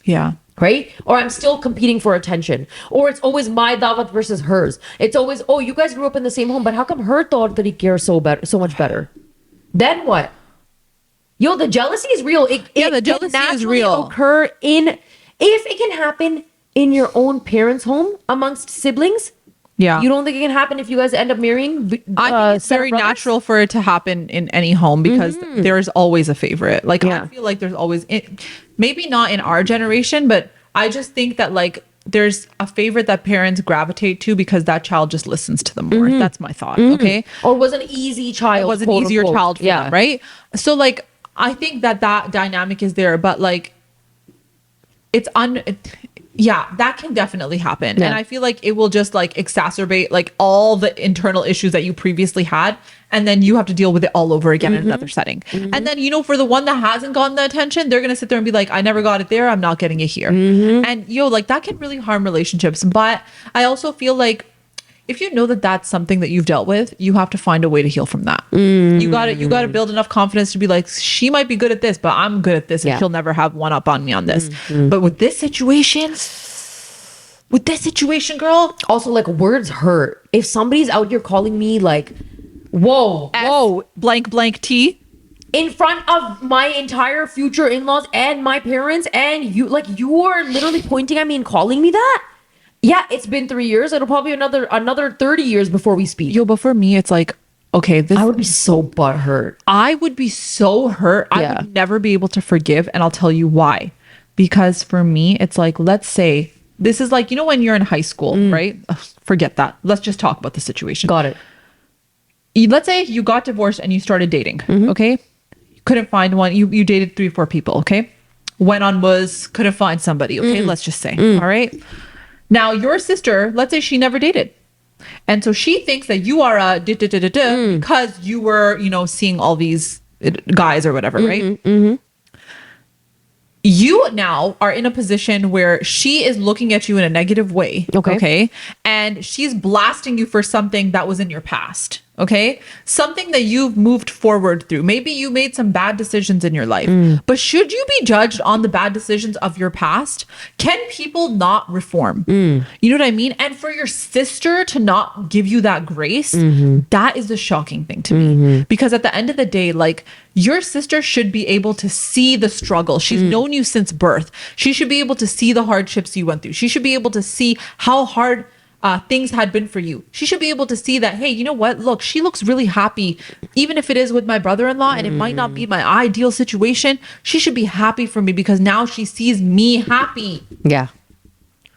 Speaker 2: Yeah.
Speaker 1: Right? Or I'm still competing for attention. Or it's always my daawat versus hers. It's always, oh, you guys grew up in the same home, but how come her thought that he cares so much better? Then what? Yo, the jealousy is real.
Speaker 2: The jealousy is
Speaker 1: naturally
Speaker 2: real.
Speaker 1: If it can happen in your own parents' home amongst siblings,
Speaker 2: Yeah.
Speaker 1: you don't think it can happen if you guys end up marrying?
Speaker 2: I think it's
Speaker 1: set of
Speaker 2: very
Speaker 1: brothers?
Speaker 2: natural for it to happen in any home because there's always a favorite. Like,
Speaker 1: Yeah.
Speaker 2: I feel like there's always, maybe not in our generation, but I just think that like there's a favorite that parents gravitate to because that child just listens to them more. That's my thought. Okay.
Speaker 1: Or was an easy child.
Speaker 2: It was an
Speaker 1: quote
Speaker 2: easier
Speaker 1: unquote.
Speaker 2: child for them, right? So like I think that dynamic is there, but like yeah, that can definitely happen.
Speaker 1: Yeah.
Speaker 2: And I feel like it will just like exacerbate like all the internal issues that you previously had. And then you have to deal with it all over again in another setting. And then, for the one that hasn't gotten the attention, they're going to sit there and be like, I never got it there. I'm not getting it here. And like that can really harm relationships. But I also feel like if you know that that's something that you've dealt with, you have to find a way to heal from that. You got to build enough confidence to be like, she might be good at this, but I'm good at this, and
Speaker 1: Yeah.
Speaker 2: she'll never have one up on me on this. But with this situation, girl,
Speaker 1: Also, like words hurt. If somebody's out here calling me like, whoa,
Speaker 2: blank blank T.
Speaker 1: in front of my entire future in-laws and my parents, and you are literally pointing at me and calling me that. Yeah, it's been 3 years. It'll probably another 30 years before we speak.
Speaker 2: But for me, it's like, okay, this.
Speaker 1: I would be so butthurt.
Speaker 2: I would be so hurt. I
Speaker 1: Yeah.
Speaker 2: would never be able to forgive, and I'll tell you why. Because for me, it's like, let's say this is like, when you're in high school, right? Ugh, forget that. Let's just talk about the situation.
Speaker 1: Got it.
Speaker 2: Let's say you got divorced and you started dating. Okay, you couldn't find one. You dated 3-4 people. Okay, went on couldn't find somebody. Okay, let's just say. All right. Now your sister, let's say she never dated, and so she thinks that you are a because you were seeing all these guys or whatever, right? You now are in a position where she is looking at you in a negative way. Okay. And she's blasting you for something that was in your past. Okay. Something that you've moved forward through. Maybe you made some bad decisions in your life, but should you be judged on the bad decisions of your past? Can people not reform? You know what I mean? And for your sister to not give you that grace, that is a shocking thing to me. Because at the end of the day, like, your sister should be able to see the struggle. She's known you since birth. She should be able to see the hardships you went through. She should be able to see how hard things had been for you. She should be able to see that, hey, you know what? Look, she looks really happy, even if it is with my brother-in-law and it might not be my ideal situation. She should be happy for me because now she sees me happy.
Speaker 1: Yeah.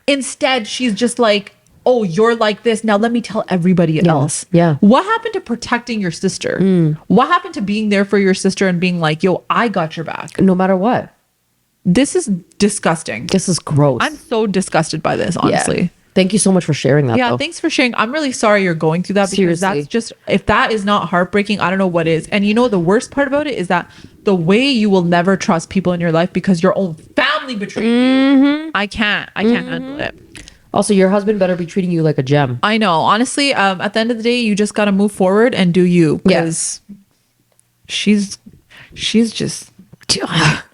Speaker 2: Instead, she's just like, oh, you're like this. Now let me tell everybody else.
Speaker 1: Yeah.
Speaker 2: What happened to protecting your sister? What happened to being there for your sister and being like, yo, I got your back?
Speaker 1: No matter what.
Speaker 2: This is disgusting.
Speaker 1: This is gross.
Speaker 2: I'm so disgusted by this, honestly.
Speaker 1: Yeah. Thank you so much for sharing that.
Speaker 2: Yeah,
Speaker 1: though.
Speaker 2: thanks for sharing. I'm really sorry you're going through that because
Speaker 1: Seriously.
Speaker 2: that's just, if that is not heartbreaking, I don't know what is. And the worst part about it is that the way you will never trust people in your life because your own family betrayed you. I can't handle it.
Speaker 1: Also, your husband better be treating you like a gem.
Speaker 2: I know. Honestly, at the end of the day, you just got to move forward and do you because she's just,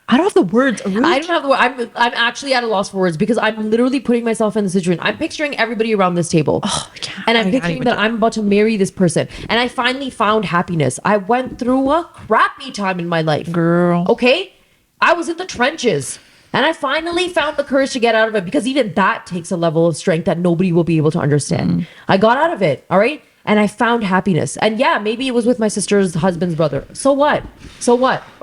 Speaker 2: I don't have the words.
Speaker 1: I don't have the word. I'm actually at a loss for words because I'm literally putting myself in the situation. I'm picturing everybody around this table.
Speaker 2: Oh, I can't.
Speaker 1: And I'm
Speaker 2: I can't
Speaker 1: picturing
Speaker 2: even
Speaker 1: that
Speaker 2: do-
Speaker 1: I'm about to marry this person. And I finally found happiness. I went through a crappy time in my life.
Speaker 2: Girl.
Speaker 1: Okay? I was in the trenches. And I finally found the courage to get out of it because even that takes a level of strength that nobody will be able to understand. I got out of it. All right? And I found happiness. And yeah, maybe it was with my sister's husband's brother. So what?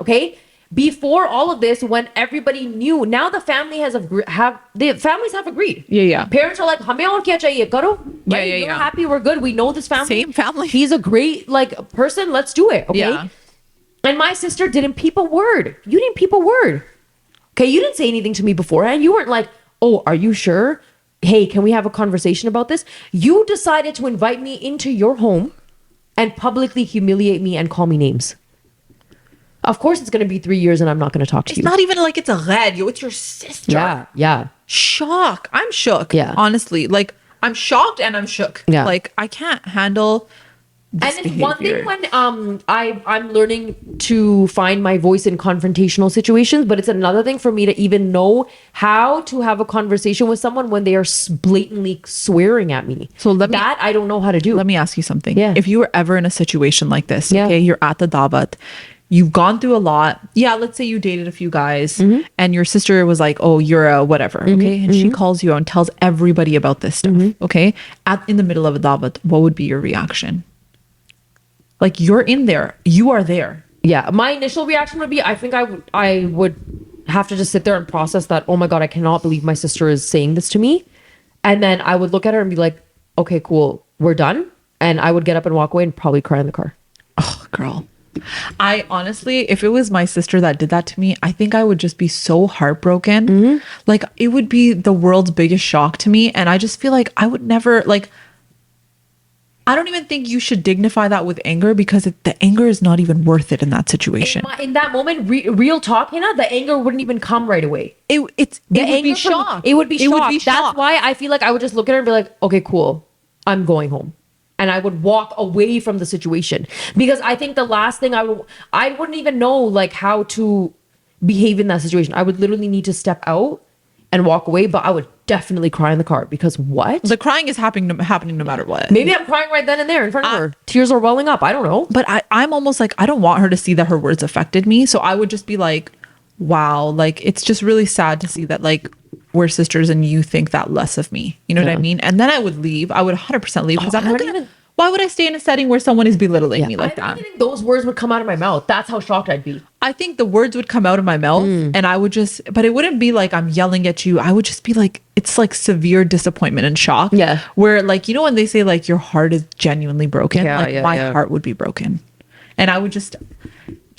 Speaker 1: Okay? Before all of this, when everybody knew, now the family the families have agreed.
Speaker 2: Yeah.
Speaker 1: Parents are like, "Hame aur kya chahiye? Karo."
Speaker 2: Yeah,
Speaker 1: Right?
Speaker 2: yeah,
Speaker 1: You're
Speaker 2: yeah.
Speaker 1: happy, we're good. We know this family.
Speaker 2: Same family.
Speaker 1: He's a great person. Let's do it. Okay.
Speaker 2: Yeah.
Speaker 1: And my sister didn't peep a word. You didn't peep a word. Okay, you didn't say anything to me beforehand. You weren't like, "Oh, are you sure? Hey, can we have a conversation about this?" You decided to invite me into your home and publicly humiliate me and call me names. Of course, it's going to be 3 years and I'm not going to talk to
Speaker 2: It's
Speaker 1: you.
Speaker 2: not even like it's a red, yo. It's your sister.
Speaker 1: Yeah.
Speaker 2: Shock. I'm shook.
Speaker 1: Yeah.
Speaker 2: Honestly, like, I'm shocked and I'm shook.
Speaker 1: Yeah.
Speaker 2: Like I can't handle this
Speaker 1: And it's one
Speaker 2: behavior.
Speaker 1: thing when I'm learning to find my voice in confrontational situations, but it's another thing for me to even know how to have a conversation with someone when they are blatantly swearing at me.
Speaker 2: So let me-
Speaker 1: that I don't know how to do.
Speaker 2: Let me ask you something.
Speaker 1: Yeah.
Speaker 2: If you were ever in a situation like this,
Speaker 1: Yeah.
Speaker 2: okay, you're at the daawat, you've gone through a lot. Yeah, let's say you dated a few guys
Speaker 1: Mm-hmm.
Speaker 2: and your sister was like, oh, you're a whatever, okay? And she calls you out and tells everybody about this stuff,
Speaker 1: Mm-hmm.
Speaker 2: okay? In the middle of a daawat, what would be your reaction? Like you're in there, you are there.
Speaker 1: Yeah, my initial reaction would be I would have to just sit there and process that, oh my god, I cannot believe my sister is saying this to me. And then I would look at her and be like, okay, cool, we're done. And I would get up and walk away and probably cry in the car.
Speaker 2: Oh, girl. I honestly, if it was my sister that did that to me, I think I would just be so heartbroken. Like it would be the world's biggest shock to me. And I just feel like I would never like, I don't even think you should dignify that with anger because the anger is not even worth it in that situation.
Speaker 1: In that moment, real talk, Hannah, the anger wouldn't even come right away.
Speaker 2: It would be shock.
Speaker 1: It would be shock.
Speaker 2: It would be
Speaker 1: That's
Speaker 2: shock.
Speaker 1: why I feel like I would just look at her and be like, okay, cool, I'm going home. And I would walk away from the situation because I think the last thing I wouldn't even know like how to behave in that situation. I would literally need to step out and walk away, but I would definitely cry in the car because what?
Speaker 2: The crying is happening no matter what.
Speaker 1: Maybe I'm crying right then and there in front of her. Tears are welling up. I don't know.
Speaker 2: But I'm almost like, I don't want her to see that her words affected me. So I would just be like, wow, like it's just really sad to see that like we're sisters and you think that less of me. You know what I mean? And then I would leave. I would 100% leave because I'm
Speaker 1: I
Speaker 2: not
Speaker 1: don't
Speaker 2: gonna,
Speaker 1: even-
Speaker 2: why would I stay in a setting where someone is belittling me like
Speaker 1: I
Speaker 2: that?
Speaker 1: don't think those words would come out of my mouth. That's how shocked I'd be.
Speaker 2: I think the words would come out of my mouth and I would just, but it wouldn't be like I'm yelling at you. I would just be like, it's like severe disappointment and shock.
Speaker 1: Yeah.
Speaker 2: Where like, you know, when they say like your heart is genuinely broken,
Speaker 1: Yeah,
Speaker 2: like
Speaker 1: yeah,
Speaker 2: my
Speaker 1: yeah.
Speaker 2: heart would be broken. And I would just,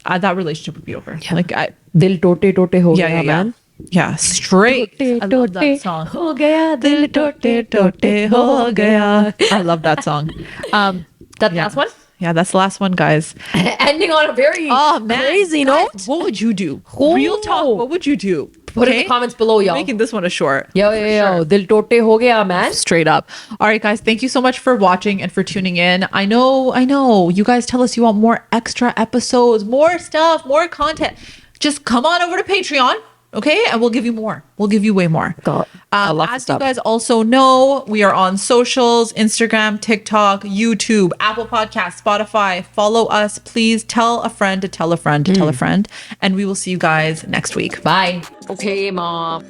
Speaker 2: that relationship would be over. Like
Speaker 1: Dil tote tote ho
Speaker 2: yeah,
Speaker 1: gaya,
Speaker 2: yeah, yeah.
Speaker 1: man.
Speaker 2: Yeah, straight. I love that song.
Speaker 1: Ho gaya, dil tote tote
Speaker 2: ho gaya. I love that song.
Speaker 1: That
Speaker 2: Yeah.
Speaker 1: last one?
Speaker 2: Yeah, that's the last one, guys.
Speaker 1: Ending on a very crazy
Speaker 2: Guys,
Speaker 1: note.
Speaker 2: what would you do?
Speaker 1: Oh.
Speaker 2: Real talk. What would you do?
Speaker 1: Put it in the comments below, y'all.
Speaker 2: Making this one a short.
Speaker 1: Yo, dil tote ho gaya, man.
Speaker 2: Straight up. All right, guys. Thank you so much for watching and for tuning in. I know. You guys tell us you want more extra episodes, more stuff, more content. Just come on over to Patreon. Okay, and we'll give you more. We'll give you way more.
Speaker 1: God, I love
Speaker 2: as
Speaker 1: stuff.
Speaker 2: you guys also know, we are on socials: Instagram, TikTok, YouTube, Apple Podcasts, Spotify. Follow us, please. Tell a friend to tell a friend to tell a friend, and we will see you guys next week.
Speaker 1: Bye. Okay, mom.